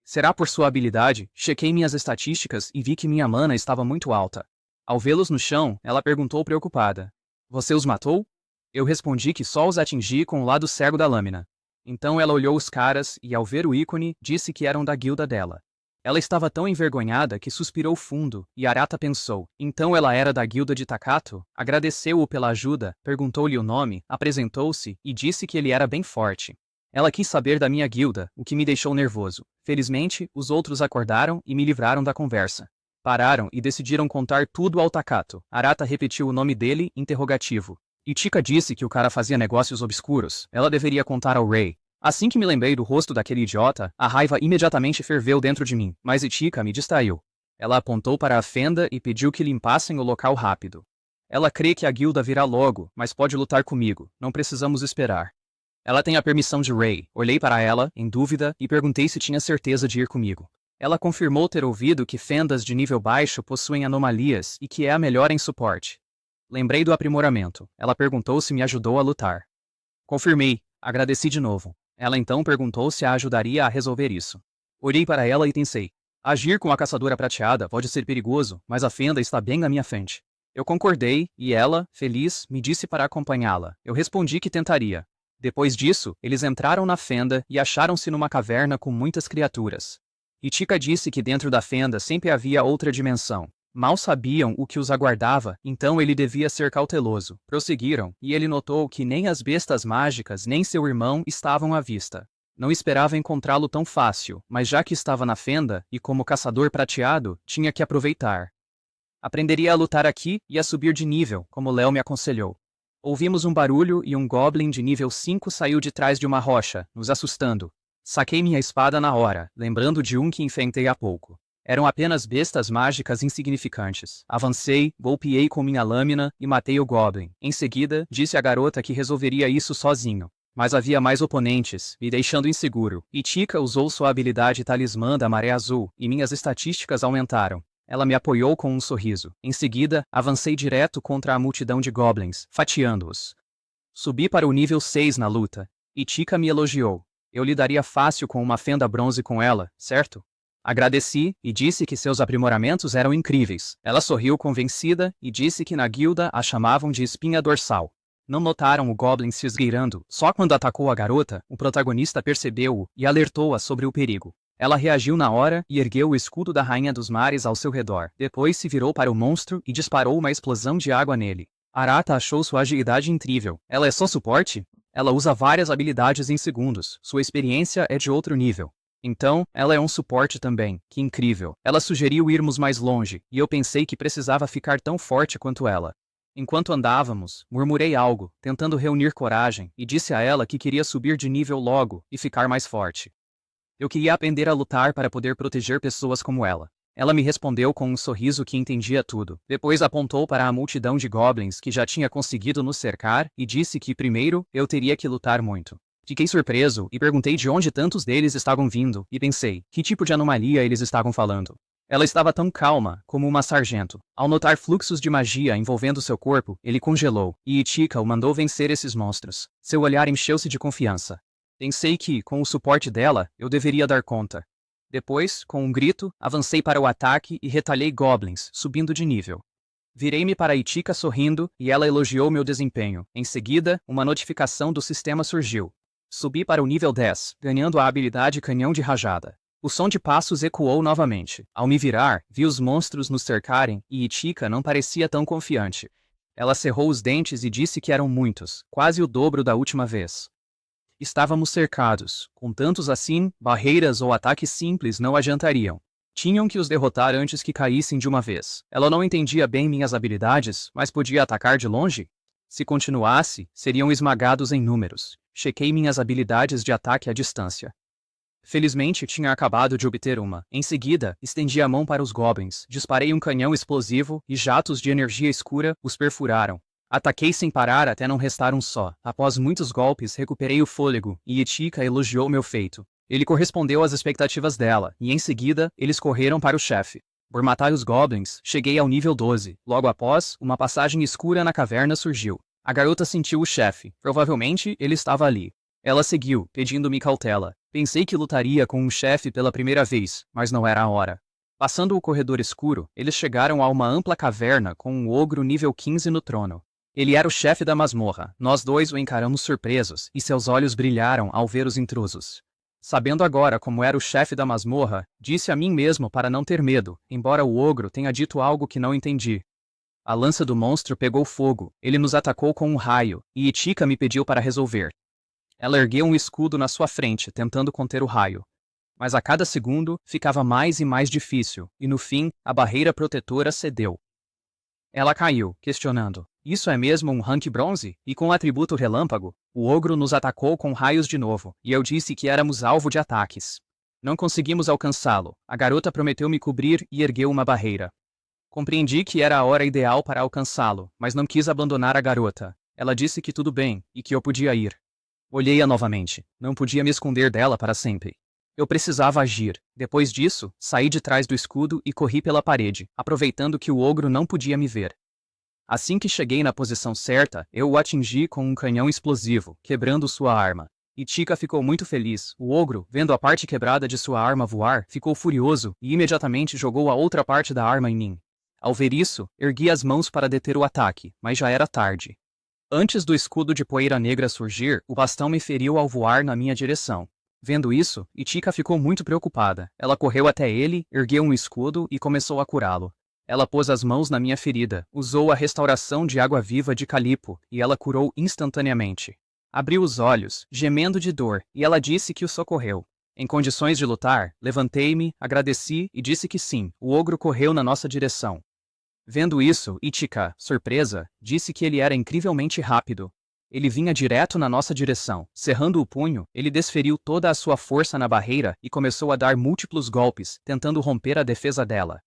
A: Será por sua habilidade? Chequei minhas estatísticas e vi que minha mana estava muito alta. Ao vê-los no chão, ela perguntou preocupada: você os matou? Eu respondi que só os atingi com o lado cego da lâmina. Então ela olhou os caras e, ao ver o ícone, disse que eram da guilda dela. Ela estava tão envergonhada que suspirou fundo, e Arata pensou: então ela era da guilda de Takato? Agradeceu-o pela ajuda, perguntou-lhe o nome, apresentou-se e disse que ele era bem forte. Ela quis saber da minha guilda, o que me deixou nervoso. Felizmente, os outros acordaram e me livraram da conversa. Pararam e decidiram contar tudo ao Takato. Arata repetiu o nome dele, interrogativo. Ichika disse que o cara fazia negócios obscuros. Ela deveria contar ao rei. Assim que me lembrei do rosto daquele idiota, a raiva imediatamente ferveu dentro de mim, mas Ichika me distraiu. Ela apontou para a fenda e pediu que limpassem o local rápido. Ela crê que a guilda virá logo, mas pode lutar comigo, não precisamos esperar. Ela tem a permissão de Rei. Olhei para ela, em dúvida, e perguntei se tinha certeza de ir comigo. Ela confirmou ter ouvido que fendas de nível baixo possuem anomalias e que é a melhor em suporte. Lembrei do aprimoramento. Ela perguntou se me ajudou a lutar. Confirmei. Agradeci de novo. Ela então perguntou se a ajudaria a resolver isso. Olhei para ela e pensei: agir com a caçadora prateada pode ser perigoso, mas a fenda está bem na minha frente. Eu concordei, e ela, feliz, me disse para acompanhá-la. Eu respondi que tentaria. Depois disso, eles entraram na fenda e acharam-se numa caverna com muitas criaturas. Itika disse que dentro da fenda sempre havia outra dimensão. Mal sabiam o que os aguardava, então ele devia ser cauteloso. Prosseguiram, e ele notou que nem as bestas mágicas nem seu irmão estavam à vista. Não esperava encontrá-lo tão fácil, mas já que estava na fenda, e como caçador prateado, tinha que aproveitar. Aprenderia a lutar aqui e a subir de nível, como Léo me aconselhou. Ouvimos um barulho e um goblin de nível 5 saiu de trás de uma rocha, nos assustando. Saquei minha espada na hora, lembrando de um que enfrentei há pouco. Eram apenas bestas mágicas insignificantes. Avancei, golpeei com minha lâmina e matei o goblin. Em seguida, disse à garota que resolveria isso sozinho. Mas havia mais oponentes, me deixando inseguro. Itika usou sua habilidade talismã da maré azul, e minhas estatísticas aumentaram. Ela me apoiou com um sorriso. Em seguida, avancei direto contra a multidão de goblins, fatiando-os. Subi para o nível 6 na luta. Itika me elogiou. Eu lidaria fácil com uma fenda bronze com ela, certo? Agradeci, e disse que seus aprimoramentos eram incríveis. Ela sorriu convencida, e disse que na guilda a chamavam de espinha dorsal. Não notaram o goblin se esgueirando. Só quando atacou a garota, o protagonista percebeu-o, e alertou-a sobre o perigo. Ela reagiu na hora, e ergueu o escudo da Rainha dos Mares ao seu redor. Depois se virou para o monstro, e disparou uma explosão de água nele. Arata achou sua agilidade incrível. Ela é só suporte? Ela usa várias habilidades em segundos. Sua experiência é de outro nível. Então, ela é um suporte também. Que incrível. Ela sugeriu irmos mais longe, e eu pensei que precisava ficar tão forte quanto ela. Enquanto andávamos, murmurei algo, tentando reunir coragem, e disse a ela que queria subir de nível logo e ficar mais forte. Eu queria aprender a lutar para poder proteger pessoas como ela. Ela me respondeu com um sorriso que entendia tudo. Depois apontou para a multidão de goblins que já tinha conseguido nos cercar e disse que primeiro eu teria que lutar muito. Fiquei surpreso e perguntei de onde tantos deles estavam vindo, e pensei, que tipo de anomalia eles estavam falando. Ela estava tão calma, como uma sargento. Ao notar fluxos de magia envolvendo seu corpo, ele congelou, e Itika o mandou vencer esses monstros. Seu olhar encheu-se de confiança. Pensei que, com o suporte dela, eu deveria dar conta. Depois, com um grito, avancei para o ataque e retalhei goblins, subindo de nível. Virei-me para Itika sorrindo, e ela elogiou meu desempenho. Em seguida, uma notificação do sistema surgiu. Subi para o nível 10, ganhando a habilidade Canhão de Rajada. O som de passos ecoou novamente. Ao me virar, vi os monstros nos cercarem, e Itika não parecia tão confiante. Ela cerrou os dentes e disse que eram muitos, quase o dobro da última vez. Estávamos cercados. Com tantos assim, barreiras ou ataques simples não adiantariam. Tinham que os derrotar antes que caíssem de uma vez. Ela não entendia bem minhas habilidades, mas podia atacar de longe? Se continuasse, seriam esmagados em números. Chequei minhas habilidades de ataque à distância. Felizmente tinha acabado de obter uma. Em seguida, estendi a mão para os goblins, disparei um canhão explosivo, e jatos de energia escura os perfuraram. Ataquei sem parar até não restar um só. Após muitos golpes, recuperei o fôlego, e Itika elogiou meu feito. Ele correspondeu às expectativas dela, e em seguida, eles correram para o chefe. Por matar os goblins, cheguei ao nível 12. Logo após, uma passagem escura na caverna surgiu. A garota sentiu o chefe. Provavelmente, ele estava ali. Ela seguiu, pedindo-me cautela. Pensei que lutaria com um chefe pela primeira vez, mas não era a hora. Passando o corredor escuro, eles chegaram a uma ampla caverna com um ogro nível 15 no trono. Ele era o chefe da masmorra. Nós dois o encaramos surpresos, e seus olhos brilharam ao ver os intrusos. Sabendo agora como era o chefe da masmorra, disse a mim mesmo para não ter medo, embora o ogro tenha dito algo que não entendi. A lança do monstro pegou fogo, ele nos atacou com um raio, e Itika me pediu para resolver. Ela ergueu um escudo na sua frente, tentando conter o raio. Mas a cada segundo, ficava mais e mais difícil, e no fim, a barreira protetora cedeu. Ela caiu, questionando. Isso é mesmo um rank bronze? E com o atributo relâmpago, o ogro nos atacou com raios de novo, e eu disse que éramos alvo de ataques. Não conseguimos alcançá-lo. A garota prometeu me cobrir e ergueu uma barreira. Compreendi que era a hora ideal para alcançá-lo, mas não quis abandonar a garota. Ela disse que tudo bem, e que eu podia ir. Olhei-a novamente. Não podia me esconder dela para sempre. Eu precisava agir. Depois disso, saí de trás do escudo e corri pela parede, aproveitando que o ogro não podia me ver. Assim que cheguei na posição certa, eu o atingi com um canhão explosivo, quebrando sua arma. Itika ficou muito feliz. O ogro, vendo a parte quebrada de sua arma voar, ficou furioso e imediatamente jogou a outra parte da arma em mim. Ao ver isso, ergui as mãos para deter o ataque, mas já era tarde. Antes do escudo de poeira negra surgir, o bastão me feriu ao voar na minha direção. Vendo isso, Ichika ficou muito preocupada. Ela correu até ele, ergueu um escudo e começou a curá-lo. Ela pôs as mãos na minha ferida, usou a restauração de água viva de Calipo, e ela curou instantaneamente. Abriu os olhos, gemendo de dor, e ela disse que o socorreu. Em condições de lutar, levantei-me, agradeci e disse que sim, o ogro correu na nossa direção. Vendo isso, Ichika, surpresa, disse que ele era incrivelmente rápido. Ele vinha direto na nossa direção. Cerrando o punho, ele desferiu toda a sua força na barreira e começou a dar múltiplos golpes, tentando romper a defesa dela.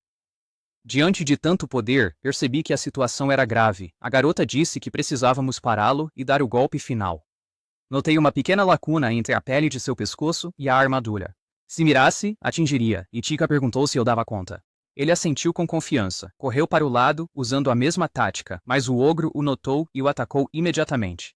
A: Diante de tanto poder, percebi que a situação era grave. A garota disse que precisávamos pará-lo e dar o golpe final. Notei uma pequena lacuna entre a pele de seu pescoço e a armadura. Se mirasse, atingiria, e Ichika perguntou se eu dava conta. Ele assentiu com confiança, correu para o lado, usando a mesma tática, mas o ogro o notou e o atacou imediatamente.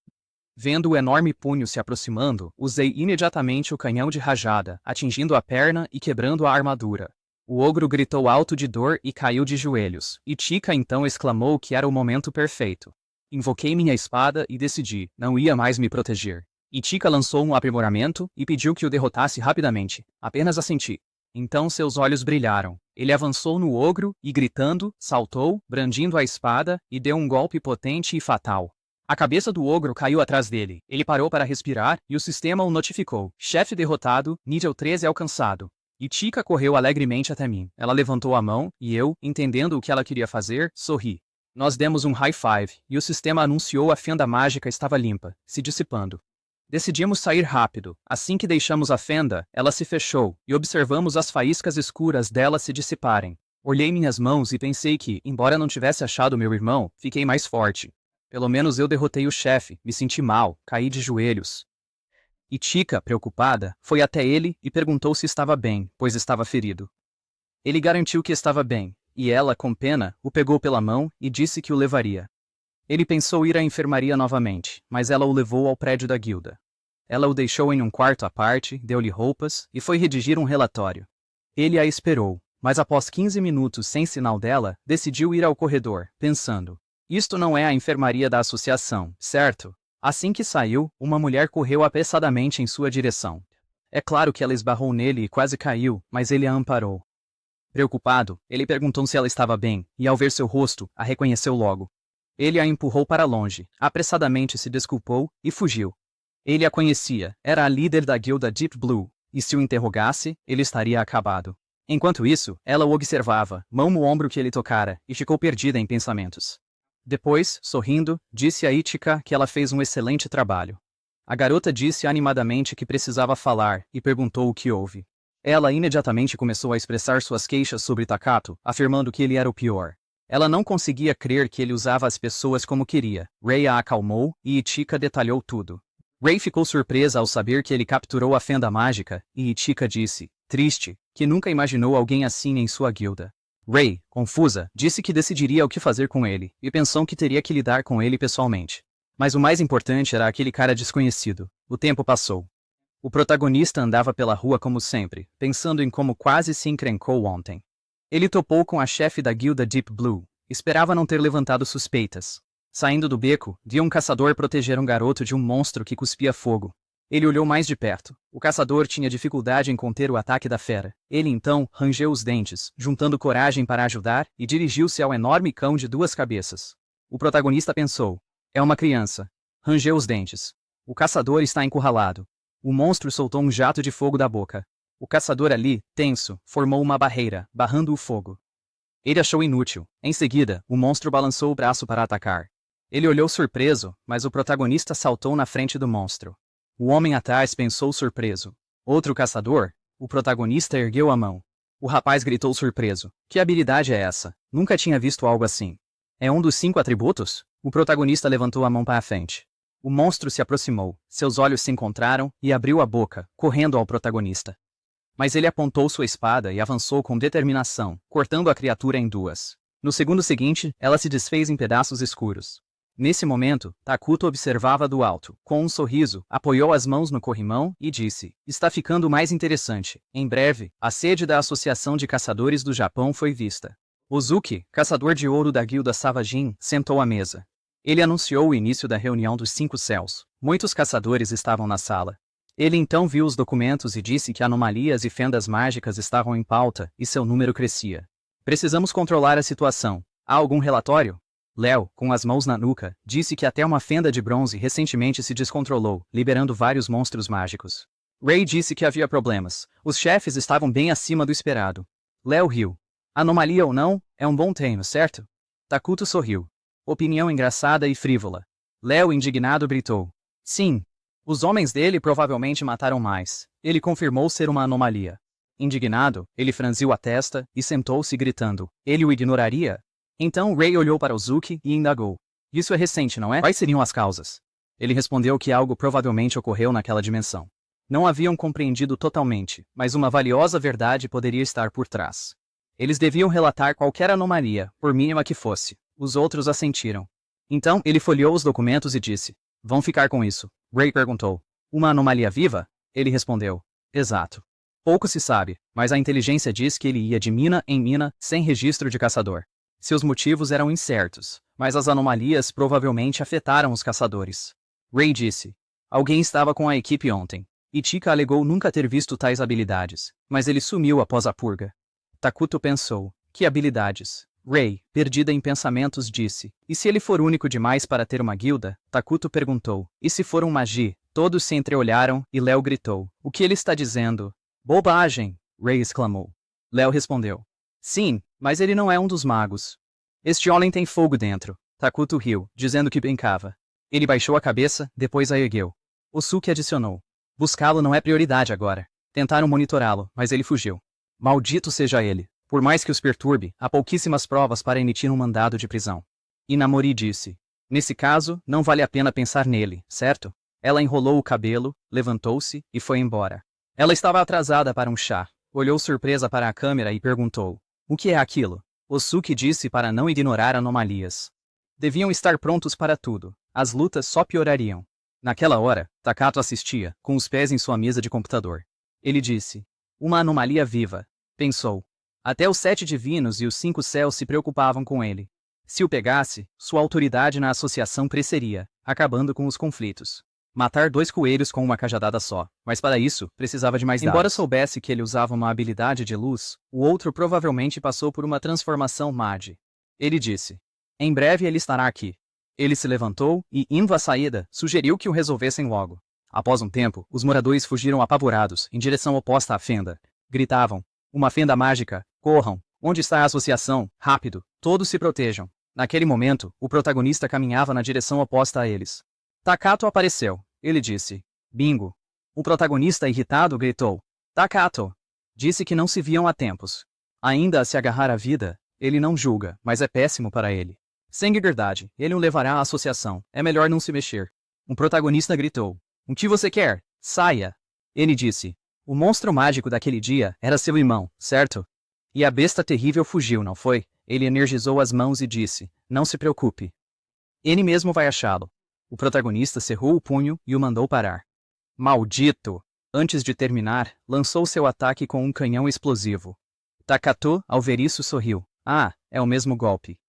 A: Vendo o enorme punho se aproximando, usei imediatamente o canhão de rajada, atingindo a perna e quebrando a armadura. O ogro gritou alto de dor e caiu de joelhos, e Ichika então exclamou que era o momento perfeito. Invoquei minha espada e decidi, não ia mais me proteger. Ichika lançou um aprimoramento e pediu que o derrotasse rapidamente. Apenas assenti. Então seus olhos brilharam. Ele avançou no ogro e, gritando, saltou, brandindo a espada, e deu um golpe potente e fatal. A cabeça do ogro caiu atrás dele. Ele parou para respirar e o sistema o notificou. Chefe derrotado, nível 13 alcançado. Ichika correu alegremente até mim. Ela levantou a mão e eu, entendendo o que ela queria fazer, sorri. Nós demos um high five e o sistema anunciou a fenda mágica estava limpa, se dissipando. Decidimos sair rápido. Assim que deixamos a fenda, ela se fechou, e observamos as faíscas escuras dela se dissiparem. Olhei minhas mãos e pensei que, embora não tivesse achado meu irmão, fiquei mais forte. Pelo menos eu derrotei o chefe, me senti mal, caí de joelhos. Ichika, preocupada, foi até ele e perguntou se estava bem, pois estava ferido. Ele garantiu que estava bem, e ela, com pena, o pegou pela mão e disse que o levaria. Ele pensou ir à enfermaria novamente, mas ela o levou ao prédio da guilda. Ela o deixou em um quarto à parte, deu-lhe roupas e foi redigir um relatório. Ele a esperou, mas após 15 minutos sem sinal dela, decidiu ir ao corredor, pensando: isto não é a enfermaria da associação, certo? Assim que saiu, uma mulher correu apressadamente em sua direção. É claro que ela esbarrou nele e quase caiu, mas ele a amparou. Preocupado, ele perguntou se ela estava bem, e ao ver seu rosto, a reconheceu logo. Ele a empurrou para longe, apressadamente se desculpou e fugiu. Ele a conhecia, era a líder da guilda Deep Blue, e se o interrogasse, ele estaria acabado. Enquanto isso, ela o observava, mão no ombro que ele tocara, e ficou perdida em pensamentos. Depois, sorrindo, disse a Ichika que ela fez um excelente trabalho. A garota disse animadamente que precisava falar, e perguntou o que houve. Ela imediatamente começou a expressar suas queixas sobre Takato, afirmando que ele era o pior. Ela não conseguia crer que ele usava as pessoas como queria. Rei a acalmou, e Ichika detalhou tudo. Rei ficou surpresa ao saber que ele capturou a fenda mágica, e Ichika disse, triste, que nunca imaginou alguém assim em sua guilda. Rei, confusa, disse que decidiria o que fazer com ele, e pensou que teria que lidar com ele pessoalmente. Mas o mais importante era aquele cara desconhecido. O tempo passou. O protagonista andava pela rua como sempre, pensando em como quase se encrencou ontem. Ele topou com a chefe da guilda Deep Blue. Esperava não ter levantado suspeitas. Saindo do beco, viu um caçador proteger um garoto de um monstro que cuspia fogo. Ele olhou mais de perto. O caçador tinha dificuldade em conter o ataque da fera. Ele então rangeu os dentes, juntando coragem para ajudar, e dirigiu-se ao enorme cão de duas cabeças. O protagonista pensou: é uma criança. Rangeu os dentes. O caçador está encurralado. O monstro soltou um jato de fogo da boca. O caçador ali, tenso, formou uma barreira, barrando o fogo. Ele achou inútil. Em seguida, o monstro balançou o braço para atacar. Ele olhou surpreso, mas o protagonista saltou na frente do monstro. O homem atrás pensou surpreso. Outro caçador? O protagonista ergueu a mão. O rapaz gritou surpreso. Que habilidade é essa? Nunca tinha visto algo assim. É um dos 5 atributos? O protagonista levantou a mão para a frente. O monstro se aproximou, seus olhos se encontraram e abriu a boca, correndo ao protagonista. Mas ele apontou sua espada e avançou com determinação, cortando a criatura em duas. No segundo seguinte, ela se desfez em pedaços escuros. Nesse momento, Takuto observava do alto. Com um sorriso, apoiou as mãos no corrimão e disse: está ficando mais interessante. Em breve, a sede da Associação de Caçadores do Japão foi vista. Ozuki, caçador de ouro da guilda Savajin, sentou à mesa. Ele anunciou o início da reunião dos 5 céus. Muitos caçadores estavam na sala. Ele então viu os documentos e disse que anomalias e fendas mágicas estavam em pauta e seu número crescia. Precisamos controlar a situação. Há algum relatório? Léo, com as mãos na nuca, disse que até uma fenda de bronze recentemente se descontrolou, liberando vários monstros mágicos. Ray disse que havia problemas. Os chefes estavam bem acima do esperado. Léo riu. Anomalia ou não, é um bom treino, certo? Takuto sorriu. Opinião engraçada e frívola. Léo, indignado, gritou. Sim. Os homens dele provavelmente mataram mais. Ele confirmou ser uma anomalia. Indignado, ele franziu a testa e sentou-se gritando. Ele o ignoraria? Então Ray olhou para Ozuki e indagou. Isso é recente, não é? Quais seriam as causas? Ele respondeu que algo provavelmente ocorreu naquela dimensão. Não haviam compreendido totalmente, mas uma valiosa verdade poderia estar por trás. Eles deviam relatar qualquer anomalia, por mínima que fosse. Os outros assentiram. Então, ele folheou os documentos e disse. Vão ficar com isso. Ray perguntou. Uma anomalia viva? Ele respondeu. Exato. Pouco se sabe, mas a inteligência diz que ele ia de mina em mina, sem registro de caçador. Seus motivos eram incertos, mas as anomalias provavelmente afetaram os caçadores. Ray disse. Alguém estava com a equipe ontem. Ichika alegou nunca ter visto tais habilidades, mas ele sumiu após a purga. Takuto pensou. Que habilidades? Ray, perdida em pensamentos, disse. E se ele for único demais para ter uma guilda? Takuto perguntou. E se for um magi? Todos se entreolharam, e Léo gritou. O que ele está dizendo? Bobagem! Ray exclamou. Léo respondeu. Sim, mas ele não é um dos magos. Este homem tem fogo dentro. Takuto riu, dizendo que brincava. Ele baixou a cabeça, depois a ergueu. Osuki adicionou. Buscá-lo não é prioridade agora. Tentaram monitorá-lo, mas ele fugiu. Maldito seja ele. Por mais que os perturbe, há pouquíssimas provas para emitir um mandado de prisão. Inamori disse. Nesse caso, não vale a pena pensar nele, certo? Ela enrolou o cabelo, levantou-se e foi embora. Ela estava atrasada para um chá. Olhou surpresa para a câmera e perguntou. O que é aquilo? Osuki disse para não ignorar anomalias. Deviam estar prontos para tudo. As lutas só piorariam. Naquela hora, Takato assistia, com os pés em sua mesa de computador. Ele disse. Uma anomalia viva. Pensou. Até os 7 divinos e os 5 céus se preocupavam com ele. Se o pegasse, sua autoridade na associação cresceria, acabando com os conflitos. Matar 2 coelhos com uma cajadada só, mas para isso, precisava de mais dados. Embora soubesse que ele usava uma habilidade de luz, o outro provavelmente passou por uma transformação Magi. Ele disse. Em breve ele estará aqui. Ele se levantou e, indo à saída, sugeriu que o resolvessem logo. Após um tempo, os moradores fugiram apavorados, em direção oposta à fenda. Gritavam. Uma fenda mágica. Corram. Onde está a associação? Rápido. Todos se protejam. Naquele momento, o protagonista caminhava na direção oposta a eles. Takato apareceu. Ele disse. Bingo. O protagonista irritado gritou. Takato. Disse que não se viam há tempos. Ainda a se agarrar à vida, ele não julga, mas é péssimo para ele. Sem verdade, ele o levará à associação. É melhor não se mexer. O protagonista gritou. O que você quer? Saia. Ele disse. O monstro mágico daquele dia era seu irmão, certo? E a besta terrível fugiu, não foi? Ele energizou as mãos e disse. Não se preocupe. Ele mesmo vai achá-lo. O protagonista cerrou o punho e o mandou parar. Maldito! Antes de terminar, lançou seu ataque com um canhão explosivo. Takato, ao ver isso, sorriu. Ah, é o mesmo golpe.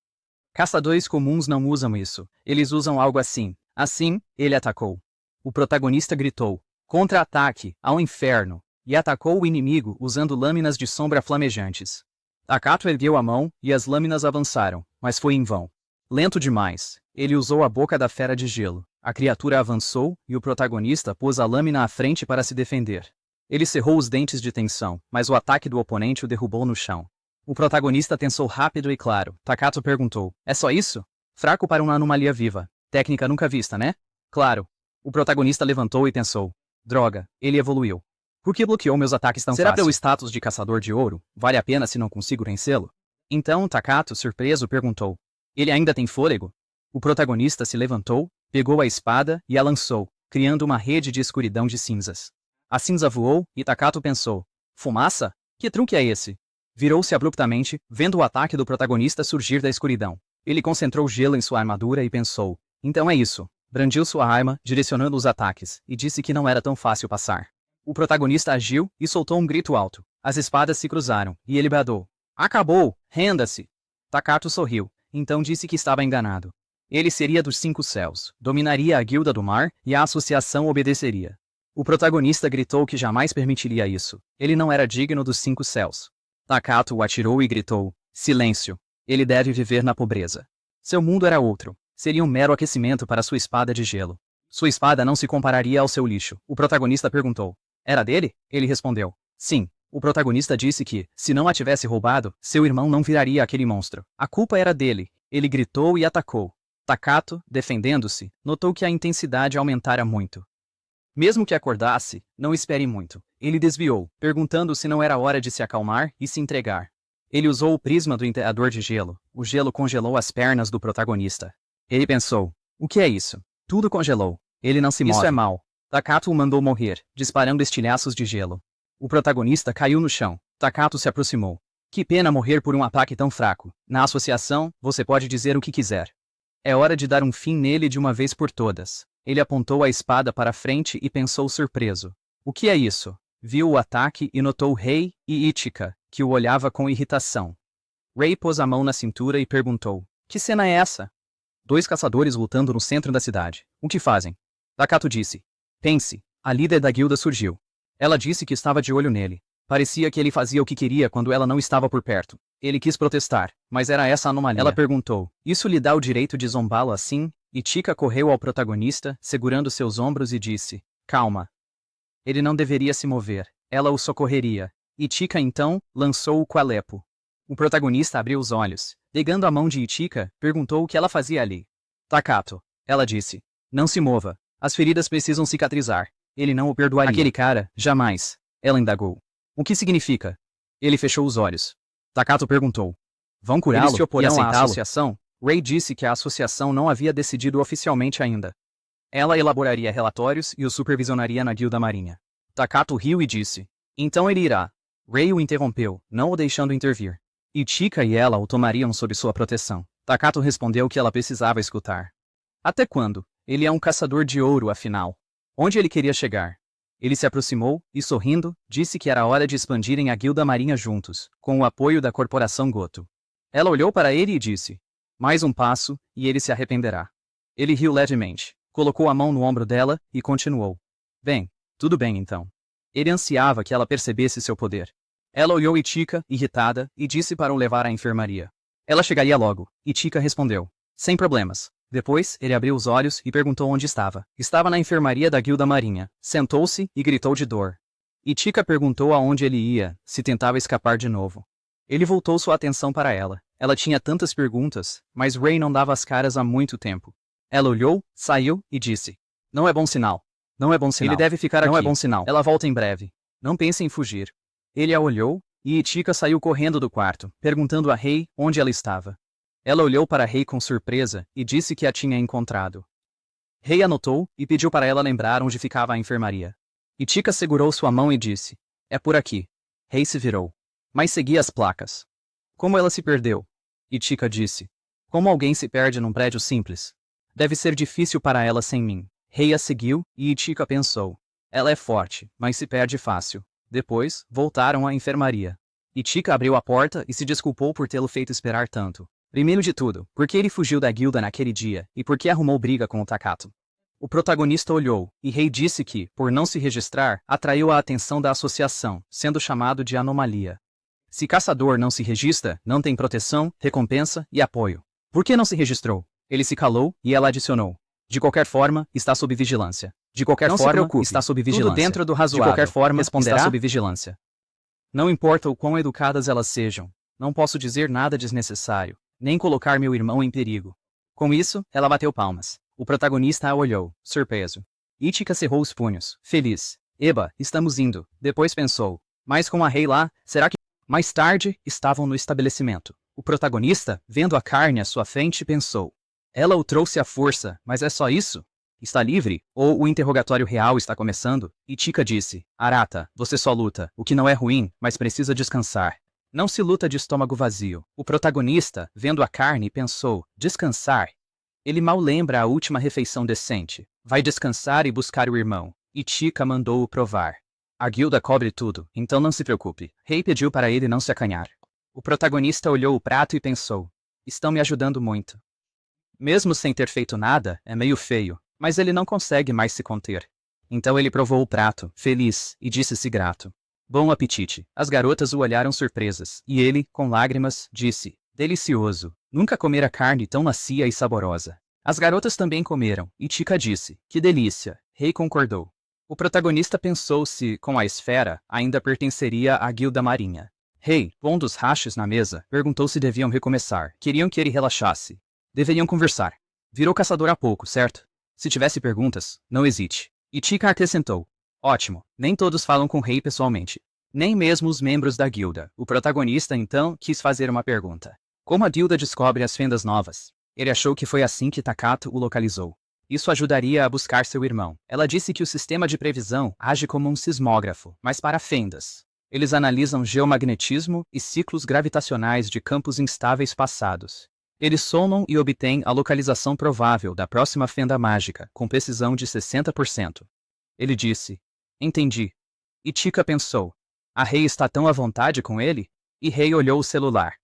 A: Caçadores comuns não usam isso. Eles usam algo assim. Assim, ele atacou. O protagonista gritou. Contra-ataque, ao inferno! E atacou o inimigo usando lâminas de sombra flamejantes. Takato ergueu a mão e as lâminas avançaram, mas foi em vão. Lento demais. Ele usou a boca da fera de gelo. A criatura avançou e o protagonista pôs a lâmina à frente para se defender. Ele cerrou os dentes de tensão, mas o ataque do oponente o derrubou no chão. O protagonista tensou rápido e claro. Takato perguntou. É só isso? Fraco para uma anomalia viva. Técnica nunca vista, né? Claro. O protagonista levantou e tensou. Droga, ele evoluiu. Por que bloqueou meus ataques tão fácil? Será pelo status de caçador de ouro? Vale a pena se não consigo vencê-lo? Então Takato, surpreso, perguntou. Ele ainda tem fôlego? O protagonista se levantou, pegou a espada e a lançou, criando uma rede de escuridão de cinzas. A cinza voou e Takato pensou. Fumaça? Que truque é esse? Virou-se abruptamente, vendo o ataque do protagonista surgir da escuridão. Ele concentrou gelo em sua armadura e pensou. Então é isso. Brandiu sua arma, direcionando os ataques, e disse que não era tão fácil passar. O protagonista agiu e soltou um grito alto. As espadas se cruzaram, e ele bradou. Acabou! Renda-se! Takato sorriu, então disse que estava enganado. Ele seria dos 5 céus, dominaria a guilda do mar e a associação obedeceria. O protagonista gritou que jamais permitiria isso. Ele não era digno dos 5 céus. Takato o atirou e gritou: silêncio. Ele deve viver na pobreza. Seu mundo era outro. Seria um mero aquecimento para sua espada de gelo. Sua espada não se compararia ao seu lixo. O protagonista perguntou: era dele? Ele respondeu: sim. O protagonista disse que, se não a tivesse roubado, seu irmão não viraria aquele monstro. A culpa era dele. Ele gritou e atacou. Takato, defendendo-se, notou que a intensidade aumentara muito. Mesmo que acordasse, não espere muito. Ele desviou, perguntando se não era hora de se acalmar e se entregar. Ele usou o prisma do enterrador de gelo. O gelo congelou as pernas do protagonista. Ele pensou: o que é isso? Tudo congelou. Ele não se move. Isso é mal. Takato o mandou morrer, disparando estilhaços de gelo. O protagonista caiu no chão. Takato se aproximou. Que pena morrer por um ataque tão fraco. Na associação, você pode dizer o que quiser. É hora de dar um fim nele de uma vez por todas. Ele apontou a espada para frente e pensou surpreso. O que é isso? Viu o ataque e notou Rei e Ichika, que o olhava com irritação. Rei pôs a mão na cintura e perguntou: que cena é essa? 2 caçadores lutando no centro da cidade. O que fazem? Takato disse: pense, a líder da guilda surgiu. Ela disse que estava de olho nele. Parecia que ele fazia o que queria quando ela não estava por perto. Ele quis protestar, mas era essa a anomalia. Ela perguntou: isso lhe dá o direito de zombá-lo assim? Ichika correu ao protagonista, segurando seus ombros e disse: calma. Ele não deveria se mover. Ela o socorreria. Ichika então lançou o qualepo. O protagonista abriu os olhos. Pegando a mão de Ichika, perguntou o que ela fazia ali. Takato. Ela disse: não se mova. As feridas precisam cicatrizar. Ele não o perdoaria. Aquele cara, jamais. Ela indagou. O que significa? Ele fechou os olhos. Takato perguntou: vão curá-lo? Eles se oporão à associação? Rei disse que a associação não havia decidido oficialmente ainda. Ela elaboraria relatórios e o supervisionaria na guilda marinha. Takato riu e disse: então ele irá. Rei o interrompeu, não o deixando intervir. Ichika e ela o tomariam sob sua proteção. Takato respondeu que ela precisava escutar. Até quando? Ele é um caçador de ouro, afinal. Onde ele queria chegar? Ele se aproximou e, sorrindo, disse que era hora de expandirem a guilda marinha juntos, com o apoio da corporação Goto. Ela olhou para ele e disse: mais um passo, e ele se arrependerá. Ele riu levemente, colocou a mão no ombro dela e continuou: bem, tudo bem então. Ele ansiava que ela percebesse seu poder. Ela olhou Ichika, irritada, e disse para o levar à enfermaria. Ela chegaria logo. Ichika respondeu: sem problemas. Depois, ele abriu os olhos e perguntou onde estava. Estava na enfermaria da guilda marinha. Sentou-se e gritou de dor. Ichika perguntou aonde ele ia, se tentava escapar de novo. Ele voltou sua atenção para ela. Ela tinha tantas perguntas, mas Rei não dava as caras há muito tempo. Ela olhou, saiu e disse: não é bom sinal. Não é bom sinal. Ele deve ficar aqui. Não é bom sinal. Ela volta em breve. Não pense em fugir. Ele a olhou, e Ichika saiu correndo do quarto, perguntando a Rei onde ela estava. Ela olhou para Rei com surpresa e disse que a tinha encontrado. Rei anotou e pediu para ela lembrar onde ficava a enfermaria. Ichika segurou sua mão e disse: é por aqui. Rei se virou. Mas seguia as placas. Como ela se perdeu? Ichika disse: como alguém se perde num prédio simples. Deve ser difícil para ela sem mim. Rei a seguiu e Ichika pensou: ela é forte, mas se perde fácil. Depois, voltaram à enfermaria. Ichika abriu a porta e se desculpou por tê-lo feito esperar tanto. Primeiro de tudo, por que ele fugiu da guilda naquele dia, e por que arrumou briga com o Takato? O protagonista olhou, e Rei disse que, por não se registrar, atraiu a atenção da associação, sendo chamado de anomalia. Se caçador não se registra, não tem proteção, recompensa e apoio. Por que não se registrou? Ele se calou, e ela adicionou: de qualquer forma, está sob vigilância. De qualquer
B: Não se
A: forma,
B: preocupe,
A: está sob vigilância.
B: tudo dentro do
A: De
B: razoável.
A: qualquer forma,
B: Responderá?
A: está sob vigilância. Não importa o quão educadas elas sejam, não posso dizer nada desnecessário, nem colocar meu irmão em perigo. Com isso, ela bateu palmas. O protagonista a olhou, surpreso. Ichika cerrou os punhos, feliz. Eba, estamos indo. Depois pensou: mas com a Rei lá, será que... Mais tarde, estavam no estabelecimento. O protagonista, vendo a carne à sua frente, pensou: ela o trouxe à força, mas é só isso? Está livre? Ou o interrogatório real está começando? Ichika disse: Arata, você só luta, o que não é ruim, mas precisa descansar. Não se luta de estômago vazio. O protagonista, vendo a carne, pensou: descansar? Ele mal lembra a última refeição decente. Vai descansar e buscar o irmão. Ichika mandou-o provar. A guilda cobre tudo, então não se preocupe. Rei pediu para ele não se acanhar. O protagonista olhou o prato e pensou: Estão me ajudando muito. Mesmo sem ter feito nada, é meio feio, mas ele não consegue mais se conter. Então ele provou o prato, feliz, e disse-se grato. Bom apetite. As garotas o olharam surpresas, e ele, com lágrimas, disse: delicioso. Nunca comera carne tão macia e saborosa. As garotas também comeram, e Tika disse: que delícia. Rei concordou. O protagonista pensou se, com a esfera, ainda pertenceria à guilda marinha. Rei, pondo os rachos na mesa, perguntou se deviam recomeçar. Queriam que ele relaxasse. Deveriam conversar. Virou caçador há pouco, certo? Se tivesse perguntas, não hesite. E Tika acrescentou: ótimo, nem todos falam com o rei pessoalmente. Nem mesmo os membros da guilda. O protagonista, então, quis fazer uma pergunta. Como a guilda descobre as fendas novas? Ele achou que foi assim que Takato o localizou. Isso ajudaria a buscar seu irmão. Ela disse que o sistema de previsão age como um sismógrafo, mas para fendas. Eles analisam geomagnetismo e ciclos gravitacionais de campos instáveis passados. Eles somam e obtêm a localização provável da próxima fenda mágica, com precisão de 60%. Ele disse: entendi. E Tika pensou: a Rei está tão à vontade com ele? E Rei olhou o celular.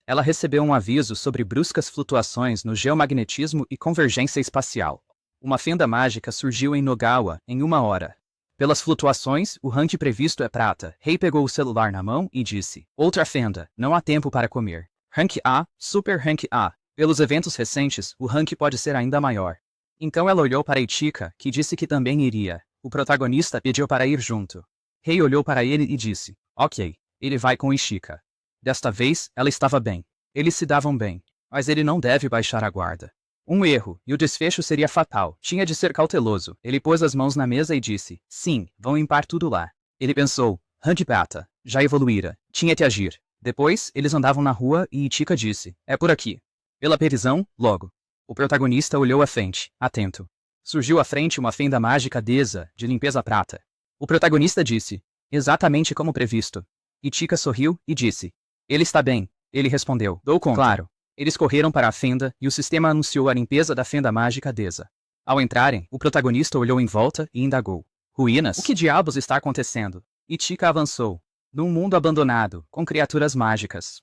A: Ela recebeu um aviso sobre bruscas flutuações no geomagnetismo e convergência espacial. Uma fenda mágica surgiu em Nogawa em 1 hora. Pelas flutuações, o rank previsto é prata. Rei pegou o celular na mão e disse: outra fenda, não há tempo para comer. Rank A, Super Rank A. Pelos eventos recentes, o rank pode ser ainda maior. Então ela olhou para Ichika, que disse que também iria. O protagonista pediu para ir junto. Rei olhou para ele e disse: ok, ele vai com Ichika. Desta vez, ela estava bem. Eles se davam bem. Mas ele não deve baixar a guarda. Um erro, e o desfecho seria fatal. Tinha de ser cauteloso. Ele pôs as mãos na mesa e disse: sim, vão limpar tudo lá. Ele pensou: rank prata, já evoluíra. Tinha de agir. Depois, eles andavam na rua e Ichika disse: é por aqui. Pela previsão, logo. O protagonista olhou à frente, atento. Surgiu à frente uma fenda mágica desa, de limpeza prata. O protagonista disse: exatamente como previsto. Ichika sorriu e disse: ele está bem. Ele respondeu: dou conta. Claro. Eles correram para a fenda e o sistema anunciou a limpeza da fenda mágica desa. Ao entrarem, o protagonista olhou em volta e indagou: ruínas? O que diabos está acontecendo? Ichika avançou. Num mundo abandonado, com criaturas mágicas.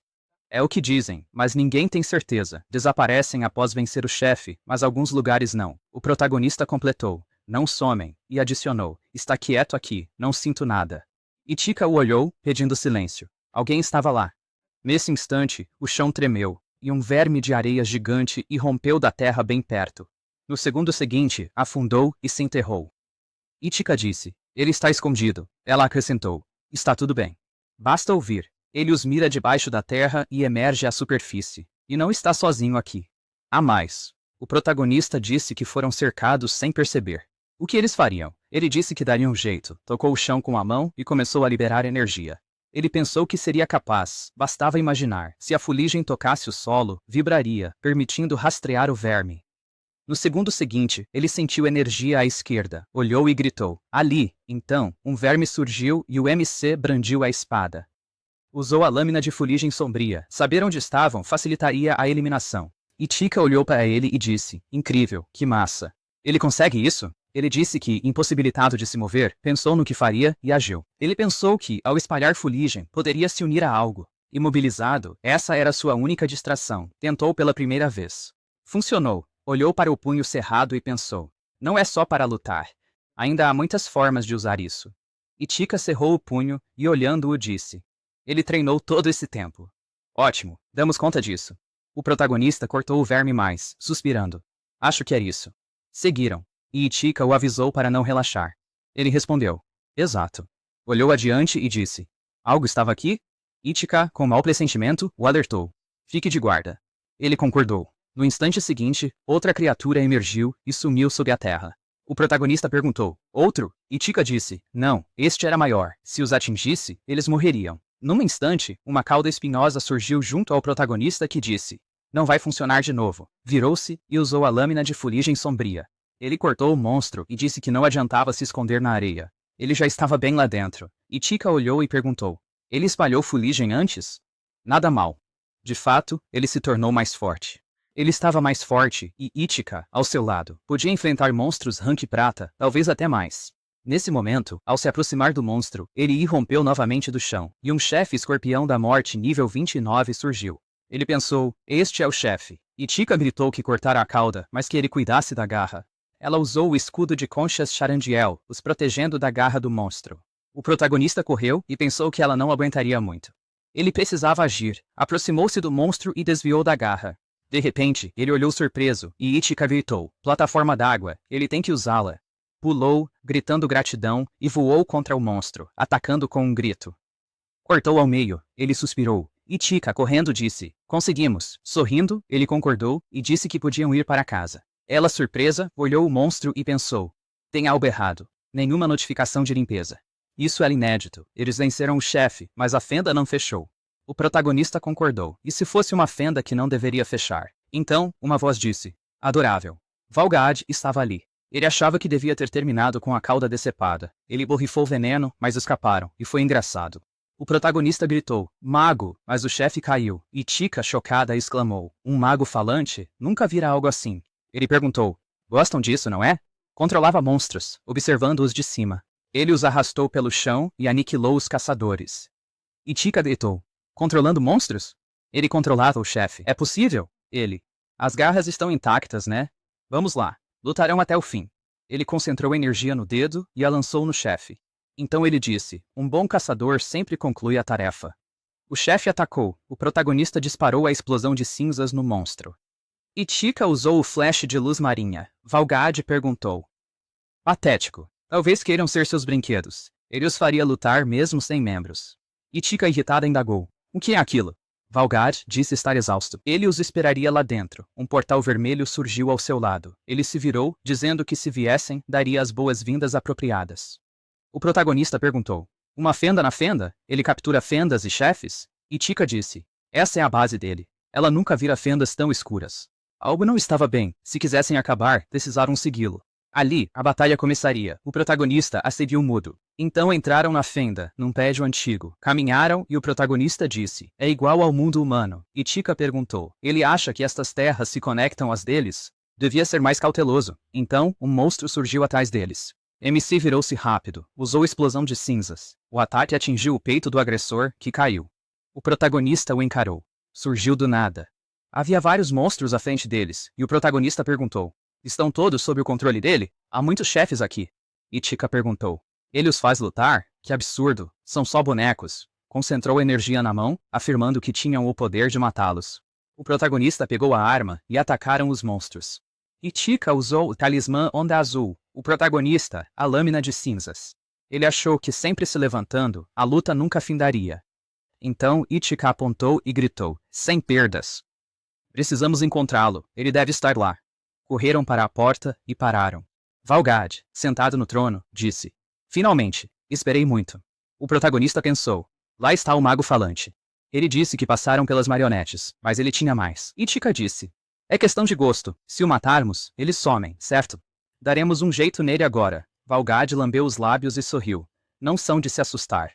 A: É o que dizem, mas ninguém tem certeza. Desaparecem após vencer o chefe, mas alguns lugares não. O protagonista completou: não somem, e adicionou: está quieto aqui, não sinto nada. Ichika o olhou, pedindo silêncio. Alguém estava lá. Nesse instante, o chão tremeu, e um verme de areia gigante irrompeu da terra bem perto. No segundo seguinte, afundou e se enterrou. Ichika disse: ele está escondido. Ela acrescentou: está tudo bem. Basta ouvir. Ele os mira debaixo da terra e emerge à superfície. E não está sozinho aqui. Há mais. O protagonista disse que foram cercados sem perceber. O que eles fariam? Ele disse que daria um jeito, tocou o chão com a mão e começou a liberar energia. Ele pensou que seria capaz, bastava imaginar. Se a fuligem tocasse o solo, vibraria, permitindo rastrear o verme. No segundo seguinte, ele sentiu energia à esquerda, olhou e gritou: ali! Então, um verme surgiu e o MC brandiu a espada. Usou a lâmina de fuligem sombria. Saber onde estavam facilitaria a eliminação. Ichika olhou para ele e disse: incrível, que massa. Ele consegue isso? Ele disse que, impossibilitado de se mover, pensou no que faria e agiu. Ele pensou que, ao espalhar fuligem, poderia se unir a algo. Imobilizado, essa era sua única distração. Tentou pela primeira vez. Funcionou. Olhou para o punho cerrado e pensou: não é só para lutar. Ainda há muitas formas de usar isso. Ichika cerrou o punho e, olhando-o, disse: ele treinou todo esse tempo. Ótimo, damos conta disso. O protagonista cortou o verme mais, suspirando. Acho que é isso. Seguiram. E Ichika o avisou para não relaxar. Ele respondeu: exato. Olhou adiante e disse: algo estava aqui? Ichika, com mau pressentimento, o alertou: fique de guarda. Ele concordou. No instante seguinte, outra criatura emergiu e sumiu sob a terra. O protagonista perguntou: outro? Ichika disse: não, este era maior. Se os atingisse, eles morreriam. Num instante, uma cauda espinhosa surgiu junto ao protagonista que disse: não vai funcionar de novo. Virou-se e usou a lâmina de fuligem sombria. Ele cortou o monstro e disse que não adiantava se esconder na areia. Ele já estava bem lá dentro. Ichika olhou e perguntou: ele espalhou fuligem antes? Nada mal. De fato, ele se tornou mais forte. Ele estava mais forte e Ichika, ao seu lado, podia enfrentar monstros rank prata, talvez até mais. Nesse momento, ao se aproximar do monstro, ele irrompeu novamente do chão, e um chefe escorpião da morte nível 29 surgiu. Ele pensou, este é o chefe. Ichika gritou que cortara a cauda, mas que ele cuidasse da garra. Ela usou o escudo de conchas Charandiel, os protegendo da garra do monstro. O protagonista correu e pensou que ela não aguentaria muito. Ele precisava agir, aproximou-se do monstro e desviou da garra. De repente, ele olhou surpreso, e Ichika gritou, plataforma d'água, ele tem que usá-la. Pulou, gritando gratidão, e voou contra o monstro, atacando com um grito. Cortou ao meio, ele suspirou. Ichika, correndo, disse, conseguimos. Sorrindo, ele concordou, e disse que podiam ir para casa. Ela, surpresa, olhou o monstro e pensou. Tem algo errado. Nenhuma notificação de limpeza. Isso era inédito. Eles venceram o chefe, mas a fenda não fechou. O protagonista concordou. E se fosse uma fenda que não deveria fechar? Então, uma voz disse. Adorável. Valgad estava ali. Ele achava que devia ter terminado com a cauda decepada. Ele borrifou veneno, mas escaparam, e foi engraçado. O protagonista gritou, mago, mas o chefe caiu. E Ichika, chocada, exclamou, um mago falante? Nunca vira algo assim. Ele perguntou, gostam disso, não é? Controlava monstros, observando-os de cima. Ele os arrastou pelo chão e aniquilou os caçadores. Ichika gritou, controlando monstros? Ele controlava o chefe. É possível? Ele. As garras estão intactas, né? Vamos lá. Lutarão até o fim. Ele concentrou energia no dedo e a lançou no chefe. Então ele disse, um bom caçador sempre conclui a tarefa. O chefe atacou, o protagonista disparou a explosão de cinzas no monstro. Ichika usou o flash de luz marinha. Valgad perguntou. Patético. Talvez queiram ser seus brinquedos. Ele os faria lutar mesmo sem membros. Ichika irritada indagou. O que é aquilo? Valgad disse estar exausto. Ele os esperaria lá dentro. Um portal vermelho surgiu ao seu lado. Ele se virou, dizendo que se viessem, daria as boas-vindas apropriadas. O protagonista perguntou. Uma fenda na fenda? Ele captura fendas e chefes? Ichika disse. Essa é a base dele. Ela nunca vira fendas tão escuras. Algo não estava bem. Se quisessem acabar, precisaram segui-lo. Ali, a batalha começaria. O protagonista asseviu mudo. Então entraram na fenda, num prédio antigo. Caminharam e o protagonista disse, é igual ao mundo humano. Ichika perguntou, ele acha que estas terras se conectam às deles? Devia ser mais cauteloso. Então, um monstro surgiu atrás deles. MC virou-se rápido, usou explosão de cinzas. O ataque atingiu o peito do agressor, que caiu. O protagonista o encarou. Surgiu do nada. Havia vários monstros à frente deles, e o protagonista perguntou, estão todos sob o controle dele? Há muitos chefes aqui. Ichika perguntou. Ele os faz lutar? Que absurdo. São só bonecos. Concentrou energia na mão, afirmando que tinham o poder de matá-los. O protagonista pegou a arma e atacaram os monstros. Ichika usou o talismã Onda Azul, o protagonista, a lâmina de cinzas. Ele achou que sempre se levantando, a luta nunca findaria. Então Ichika apontou e gritou, sem perdas. Precisamos encontrá-lo, ele deve estar lá. Correram para a porta e pararam. Valgad, sentado no trono, disse. Finalmente, esperei muito. O protagonista pensou. Lá está o mago falante. Ele disse que passaram pelas marionetes, mas ele tinha mais. Ichika disse. É questão de gosto. Se o matarmos, eles somem, certo? Daremos um jeito nele agora. Valgad lambeu os lábios e sorriu. Não são de se assustar.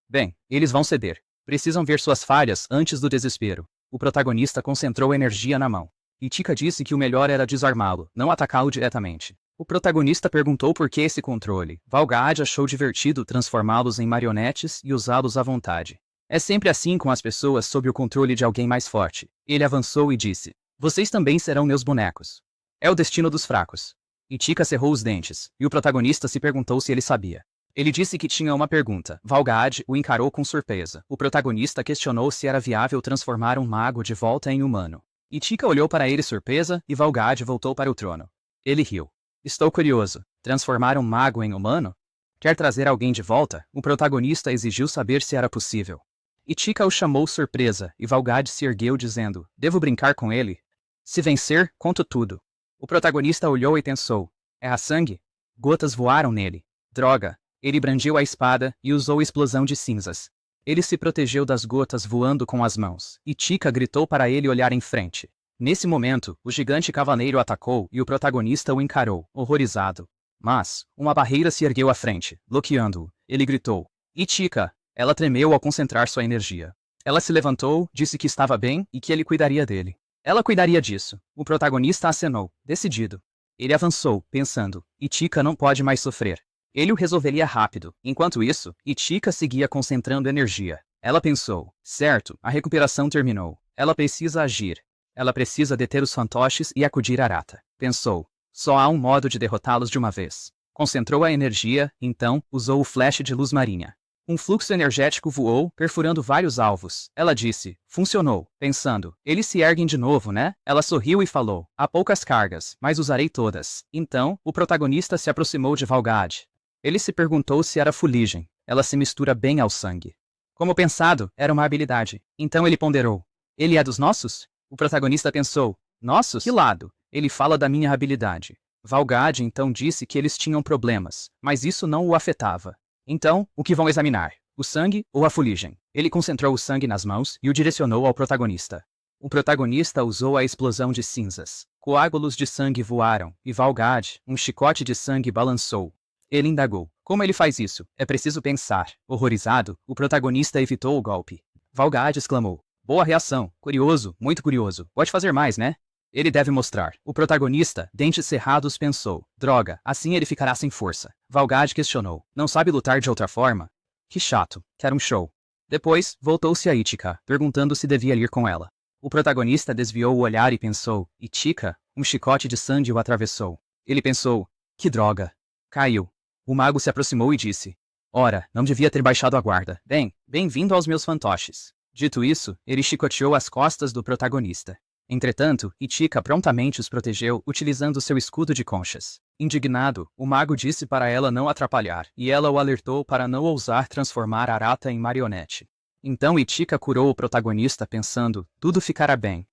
A: Bem, eles vão ceder. Precisam ver suas falhas antes do desespero. O protagonista concentrou energia na mão. Ichika disse que o melhor era desarmá-lo, não atacá-lo diretamente. O protagonista perguntou por que esse controle. Valgad achou divertido transformá-los em marionetes e usá-los à vontade. É sempre assim com as pessoas sob o controle de alguém mais forte. Ele avançou e disse, vocês também serão meus bonecos. É o destino dos fracos. Ichika cerrou os dentes, e o protagonista se perguntou se ele sabia. Ele disse que tinha uma pergunta. Valgad o encarou com surpresa. O protagonista questionou se era viável transformar um mago de volta em humano. Ichika olhou para ele surpresa e Valgad voltou para o trono. Ele riu. Estou curioso. Transformar um mago em humano? Quer trazer alguém de volta? O protagonista exigiu saber se era possível. Ichika o chamou surpresa e Valgad se ergueu dizendo, devo brincar com ele? Se vencer, conto tudo. O protagonista olhou e pensou, é a sangue? Gotas voaram nele. Droga. Ele brandiu a espada e usou explosão de cinzas. Ele se protegeu das gotas voando com as mãos. Ichika gritou para ele olhar em frente. Nesse momento, o gigante cavaleiro atacou e o protagonista o encarou, horrorizado. Mas, uma barreira se ergueu à frente, bloqueando-o. Ele gritou. Ichika! Ela tremeu ao concentrar sua energia. Ela se levantou, disse que estava bem e que ele cuidaria dele. Ela cuidaria disso. O protagonista acenou, decidido. Ele avançou, pensando, Ichika não pode mais sofrer. Ele o resolveria rápido. Enquanto isso, Ichika seguia concentrando energia. Ela pensou, certo, a recuperação terminou. Ela precisa agir. Ela precisa deter os fantoches e acudir Arata. Pensou. Só há um modo de derrotá-los de uma vez. Concentrou a energia, então, usou o flash de luz marinha. Um fluxo energético voou, perfurando vários alvos. Ela disse, funcionou, pensando, eles se erguem de novo, né? Ela sorriu e falou, há poucas cargas, mas usarei todas. Então, o protagonista se aproximou de Valgad. Ele se perguntou se era fuligem. Ela se mistura bem ao sangue. Como pensado, era uma habilidade. Então ele ponderou, ele é dos nossos? O protagonista pensou, nossos? Que lado? Ele fala da minha habilidade. Valgad então disse que eles tinham problemas, mas isso não o afetava. Então, o que vão examinar? O sangue ou a fuligem? Ele concentrou o sangue nas mãos e o direcionou ao protagonista. O protagonista usou a explosão de cinzas. Coágulos de sangue voaram, e Valgad, um chicote de sangue balançou. Ele indagou. Como ele faz isso? É preciso pensar. Horrorizado, o protagonista evitou o golpe. Valgad exclamou. Boa reação. Curioso, muito curioso. Pode fazer mais, né? Ele deve mostrar. O protagonista, dentes cerrados, pensou. Droga, assim ele ficará sem força. Valgad questionou. Não sabe lutar de outra forma? Que chato. Quer um show. Depois, voltou-se a Itika, perguntando se devia ir com ela. O protagonista desviou o olhar e pensou. Itika? Um chicote de sangue o atravessou. Ele pensou. Que droga. Caiu. O mago se aproximou e disse. Ora, não devia ter baixado a guarda. Bem-vindo aos meus fantoches. Dito isso, ele chicoteou as costas do protagonista. Entretanto, Itika prontamente os protegeu, utilizando seu escudo de conchas. Indignado, o mago disse para ela não atrapalhar, e ela o alertou para não ousar transformar Arata em marionete. Então Itika curou o protagonista pensando, tudo ficará bem.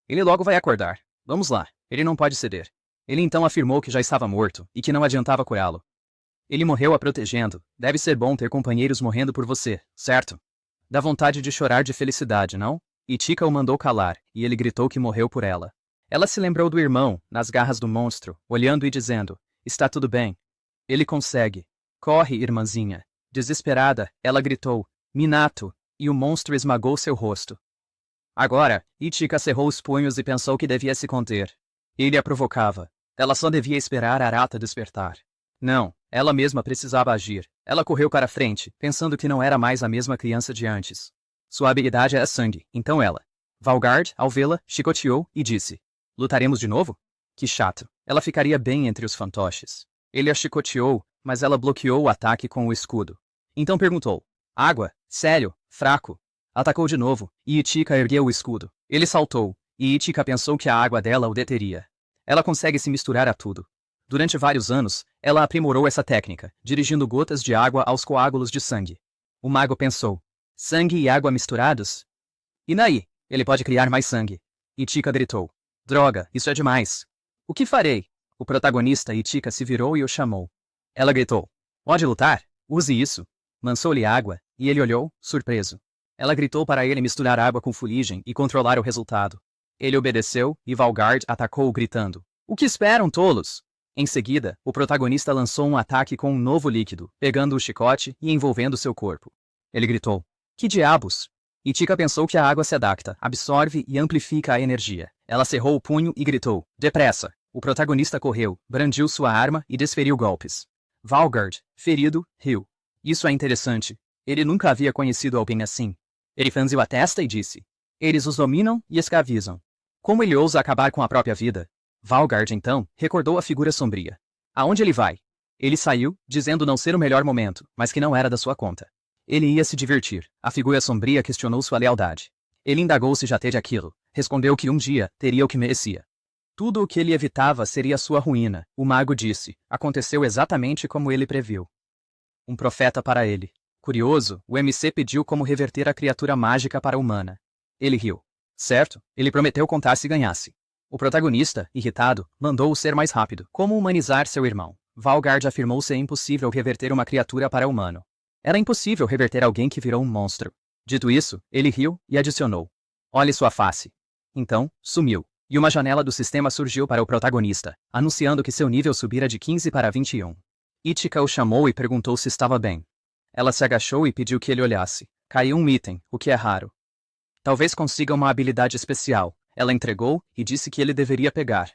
A: Ele logo vai acordar. Vamos lá, ele não pode ceder. Ele então afirmou que já estava morto, e que não adiantava curá-lo. Ele morreu a protegendo, deve ser bom ter companheiros morrendo por você, certo? Dá vontade de chorar de felicidade, não? Itika o mandou calar, e ele gritou que morreu por ela. Ela se lembrou do irmão, nas garras do monstro, olhando e dizendo, está tudo bem. Ele consegue. Corre, irmãzinha. Desesperada, ela gritou, Minato, e o monstro esmagou seu rosto. Agora, Itika cerrou os punhos e pensou que devia se conter. Ele a provocava. Ela só devia esperar Arata despertar. Não, ela mesma precisava agir. Ela correu para frente, pensando que não era mais a mesma criança de antes. Sua habilidade era sangue, então ela. Valgard, ao vê-la, chicoteou e disse. Lutaremos de novo? Que chato. Ela ficaria bem entre os fantoches. Ele a chicoteou, mas ela bloqueou o ataque com o escudo. Então perguntou. Água? Sério? Fraco? Atacou de novo, e Itika ergueu o escudo. Ele saltou, e Itika pensou que a água dela o deteria. Ela consegue se misturar a tudo. Durante vários anos, ela aprimorou essa técnica, dirigindo gotas de água aos coágulos de sangue. O mago pensou. Sangue e água misturados? E daí? Ele pode criar mais sangue. Itika gritou. Droga, isso é demais. O que farei? O protagonista Itika se virou e o chamou. Ela gritou. Pode lutar? Use isso. Lançou-lhe água, e ele olhou, surpreso. Ela gritou para ele misturar água com fuligem e controlar o resultado. Ele obedeceu, e Valgard atacou gritando. O que esperam, tolos? Em seguida, o protagonista lançou um ataque com um novo líquido, pegando o chicote e envolvendo seu corpo. Ele gritou. Que diabos? Itika pensou que a água se adapta, absorve e amplifica a energia. Ela cerrou o punho e gritou. Depressa! O protagonista correu, brandiu sua arma e desferiu golpes. Valgard, ferido, riu. Isso é interessante. Ele nunca havia conhecido alguém assim. Ele franziu a testa e disse. Eles os dominam e escravizam. Como ele ousa acabar com a própria vida? Valgard, então, recordou a figura sombria. Aonde ele vai? Ele saiu, dizendo não ser o melhor momento, mas que não era da sua conta. Ele ia se divertir. A figura sombria questionou sua lealdade. Ele indagou se já teve aquilo. Respondeu que um dia teria o que merecia. Tudo o que ele evitava seria sua ruína. O mago disse. Aconteceu exatamente como ele previu. Um profeta para ele. Curioso, o MC pediu como reverter a criatura mágica para a humana. Ele riu. Certo, ele prometeu contar se ganhasse. O protagonista, irritado, mandou-o ser mais rápido. Como humanizar seu irmão? Valgard afirmou ser impossível reverter uma criatura para humano. Era impossível reverter alguém que virou um monstro. Dito isso, ele riu e adicionou. Olhe sua face. Então, sumiu. E uma janela do sistema surgiu para o protagonista, anunciando que seu nível subira de 15 para 21. Itika o chamou e perguntou se estava bem. Ela se agachou e pediu que ele olhasse. Caiu um item, o que é raro. Talvez consiga uma habilidade especial. Ela entregou e disse que ele deveria pegar.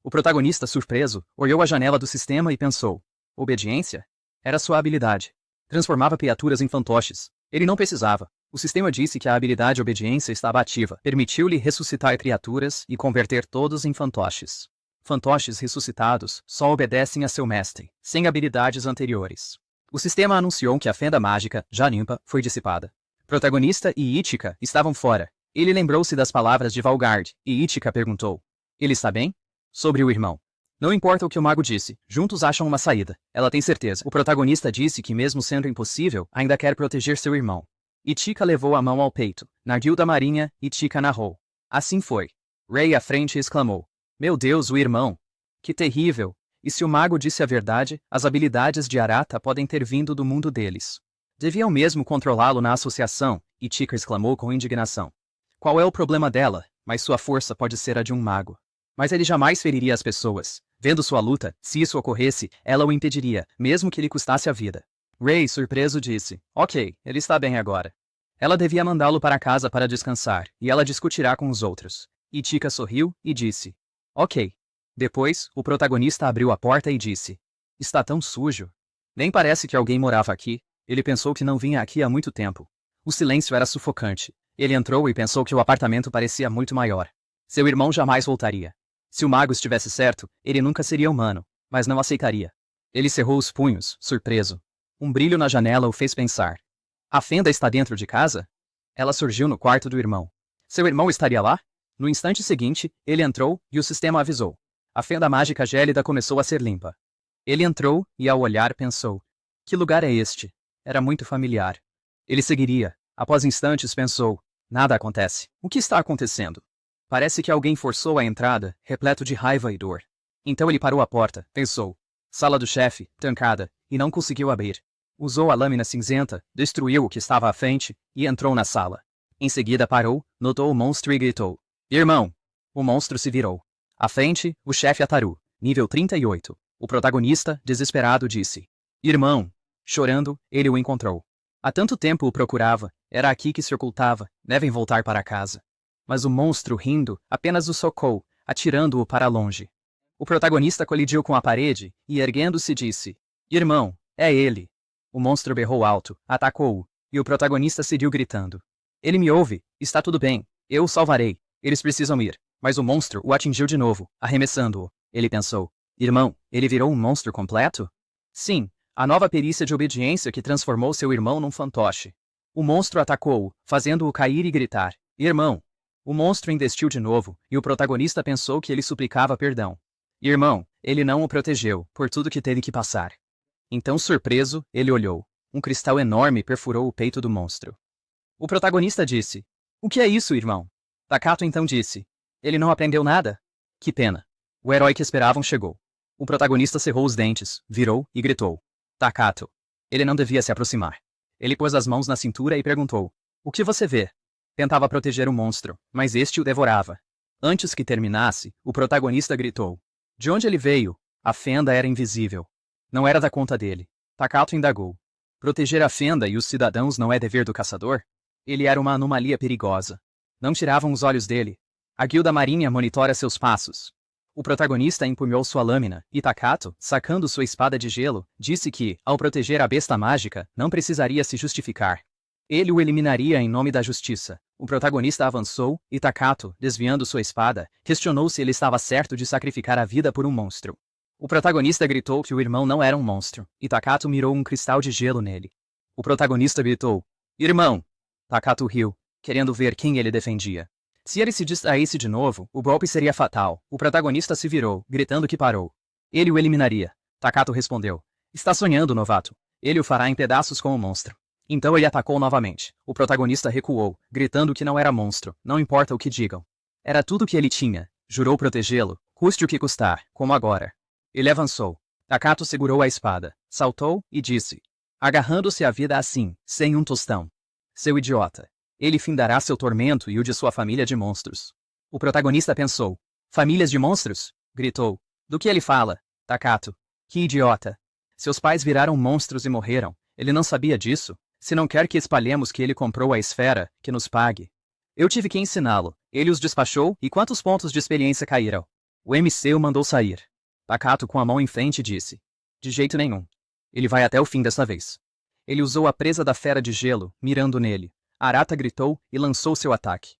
A: O protagonista, surpreso, olhou a janela do sistema e pensou. Obediência? Era sua habilidade. Transformava criaturas em fantoches. Ele não precisava. O sistema disse que a habilidade obediência estava ativa, permitiu-lhe ressuscitar criaturas e converter todos em fantoches. Fantoches ressuscitados só obedecem a seu mestre, sem habilidades anteriores. O sistema anunciou que a fenda mágica, já limpa, foi dissipada. Protagonista e Itika estavam fora. Ele lembrou-se das palavras de Valgard, e Itika perguntou: ele está bem? Sobre o irmão. Não importa o que o mago disse, juntos acham uma saída. Ela tem certeza. O protagonista disse que mesmo sendo impossível, ainda quer proteger seu irmão. Itika levou a mão ao peito. Na guilda marinha, Itika narrou. Assim foi. Ray à frente exclamou: meu Deus, o irmão! Que terrível! E se o mago disse a verdade, as habilidades de Arata podem ter vindo do mundo deles. Deviam mesmo controlá-lo na associação, Itika exclamou com indignação. Qual é o problema dela? Mas sua força pode ser a de um mago. Mas ele jamais feriria as pessoas. Vendo sua luta, se isso ocorresse, ela o impediria, mesmo que lhe custasse a vida. Ray, surpreso, disse: ok, ele está bem agora. Ela devia mandá-lo para casa para descansar, e ela discutirá com os outros. Itika sorriu e disse: ok. Depois, o protagonista abriu a porta e disse: está tão sujo. Nem parece que alguém morava aqui. Ele pensou que não vinha aqui há muito tempo. O silêncio era sufocante. Ele entrou e pensou que o apartamento parecia muito maior. Seu irmão jamais voltaria. Se o mago estivesse certo, ele nunca seria humano, mas não aceitaria. Ele cerrou os punhos, surpreso. Um brilho na janela o fez pensar. A fenda está dentro de casa? Ela surgiu no quarto do irmão. Seu irmão estaria lá? No instante seguinte, ele entrou e o sistema avisou. A fenda mágica gélida começou a ser limpa. Ele entrou e, ao olhar, pensou: que lugar é este? Era muito familiar. Ele seguiria. Após instantes, pensou: nada acontece. O que está acontecendo? Parece que alguém forçou a entrada, repleto de raiva e dor. Então ele parou a porta, pensou. Sala do chefe, trancada, e não conseguiu abrir. Usou a lâmina cinzenta, destruiu o que estava à frente, e entrou na sala. Em seguida parou, notou o monstro e gritou: irmão! O monstro se virou. À frente, o chefe Ataru, nível 38. O protagonista, desesperado, disse: irmão! Chorando, ele o encontrou. Há tanto tempo o procurava, era aqui que se ocultava, devem voltar para casa. Mas o monstro, rindo, apenas o socou, atirando-o para longe. O protagonista colidiu com a parede e, erguendo-se, disse: irmão, é ele. O monstro berrou alto, atacou-o, e o protagonista seguiu gritando: ele me ouve, está tudo bem, eu o salvarei, eles precisam ir. Mas o monstro o atingiu de novo, arremessando-o. Ele pensou: irmão, ele virou um monstro completo? Sim, a nova perícia de obediência que transformou seu irmão num fantoche. O monstro atacou-o, fazendo-o cair e gritar: irmão! O monstro investiu de novo, e o protagonista pensou que ele suplicava perdão. Irmão, ele não o protegeu, por tudo que teve que passar. Então, surpreso, ele olhou. Um cristal enorme perfurou o peito do monstro. O protagonista disse: o que é isso, irmão? Takato então disse: ele não aprendeu nada? Que pena. O herói que esperavam chegou. O protagonista cerrou os dentes, virou e gritou: Takato. Ele não devia se aproximar. Ele pôs as mãos na cintura e perguntou: o que você vê? Tentava proteger o monstro, mas este o devorava. Antes que terminasse, o protagonista gritou: de onde ele veio? A fenda era invisível. Não era da conta dele. Takato indagou: proteger a fenda e os cidadãos não é dever do caçador? Ele era uma anomalia perigosa. Não tiravam os olhos dele. A guilda marinha monitora seus passos. O protagonista empunhou sua lâmina, e Takato, sacando sua espada de gelo, disse que, ao proteger a besta mágica, não precisaria se justificar. Ele o eliminaria em nome da justiça. O protagonista avançou, e Takato, desviando sua espada, questionou se ele estava certo de sacrificar a vida por um monstro. O protagonista gritou que o irmão não era um monstro, e Takato mirou um cristal de gelo nele. O protagonista gritou: irmão! Takato riu, querendo ver quem ele defendia. Se ele se distraísse de novo, o golpe seria fatal. O protagonista se virou, gritando que parou. Ele o eliminaria. Takato respondeu: está sonhando, novato. Ele o fará em pedaços com o monstro. Então ele atacou novamente. O protagonista recuou, gritando que não era monstro, não importa o que digam. Era tudo que ele tinha. Jurou protegê-lo, custe o que custar, como agora. Ele avançou. Takato segurou a espada, saltou e disse, agarrando-se à vida assim, sem um tostão: seu idiota. Ele findará seu tormento e o de sua família de monstros. O protagonista pensou: famílias de monstros? Gritou: do que ele fala? Takato. Que idiota. Seus pais viraram monstros e morreram. Ele não sabia disso? Se não quer que espalhemos que ele comprou a esfera, que nos pague. Eu tive que ensiná-lo. Ele os despachou, e quantos pontos de experiência caíram? O MC o mandou sair. Takato, com a mão em frente, disse: de jeito nenhum. Ele vai até o fim dessa vez. Ele usou a presa da fera de gelo, mirando nele. Arata gritou e lançou seu ataque.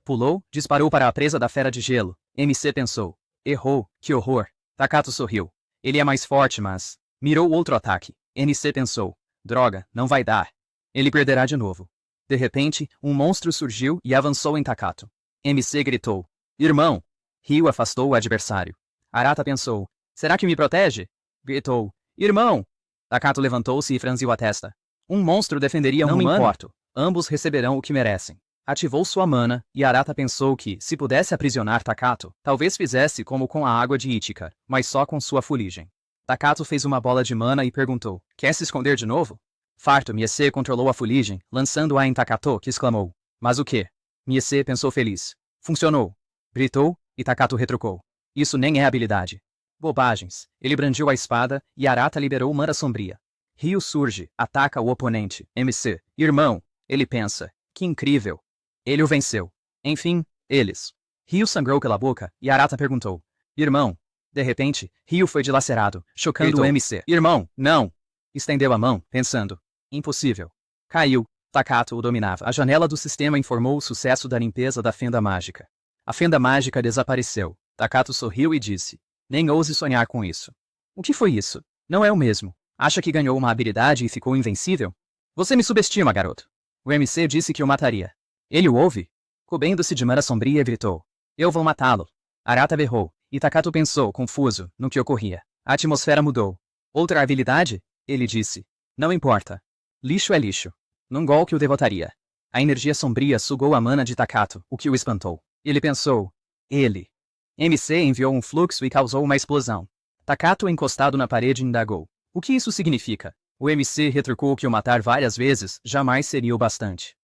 A: Pulou, disparou para a presa da fera de gelo. MC pensou. Errou, que horror. Takato sorriu. Ele é mais forte, mas... Mirou outro ataque. MC pensou. Droga, não vai dar. Ele perderá de novo. De repente, um monstro surgiu e avançou em Takato. MC gritou. Irmão! Ryu afastou o adversário. Arata pensou. Será que me protege? Gritou. Irmão! Takato levantou-se e franziu a testa. Um monstro defenderia um humano? Não me importo. Ambos receberão o que merecem. Ativou sua mana, e Arata pensou que, se pudesse aprisionar Takato, talvez fizesse como com a água de Ichikar, mas só com sua fuligem. Takato fez uma bola de mana e perguntou, quer se esconder de novo? Farto, Miese controlou a fuligem, lançando-a em Takato, que exclamou. Mas o quê? Miese pensou feliz. Funcionou. Gritou, e Takato retrucou. Isso nem é habilidade. Bobagens. Ele brandiu a espada, e Arata liberou mana sombria. Ryu surge, ataca o oponente. MC. Irmão. Ele pensa. Que incrível. Ele o venceu. Enfim, eles. Ryu sangrou pela boca, e Arata perguntou. Irmão. De repente, Ryu foi dilacerado, chocando
B: Gritou.
A: o MC. Irmão, não! Estendeu a mão, pensando. Impossível. Caiu. Takato o dominava. A janela do sistema informou o sucesso da limpeza da fenda mágica. A fenda mágica desapareceu. Takato sorriu e disse. Nem ouse sonhar com isso. O que foi isso? Não é o mesmo. Acha que ganhou uma habilidade e ficou invencível? Você me subestima, garoto. O MC disse que o mataria. Ele o ouve? Cobrindo-se de mana sombria, gritou. Eu vou matá-lo. Arata berrou, e Takato pensou, confuso, no que ocorria. A atmosfera mudou. Outra habilidade? Ele disse. Não importa. Lixo é lixo. Num golpe o derrotaria. A energia sombria sugou a mana de Takato, o que o espantou. Ele pensou. Ele. MC enviou um fluxo e causou uma explosão. Takato, encostado na parede, indagou. O que isso significa? O MC retrucou que o matar várias vezes jamais seria o bastante.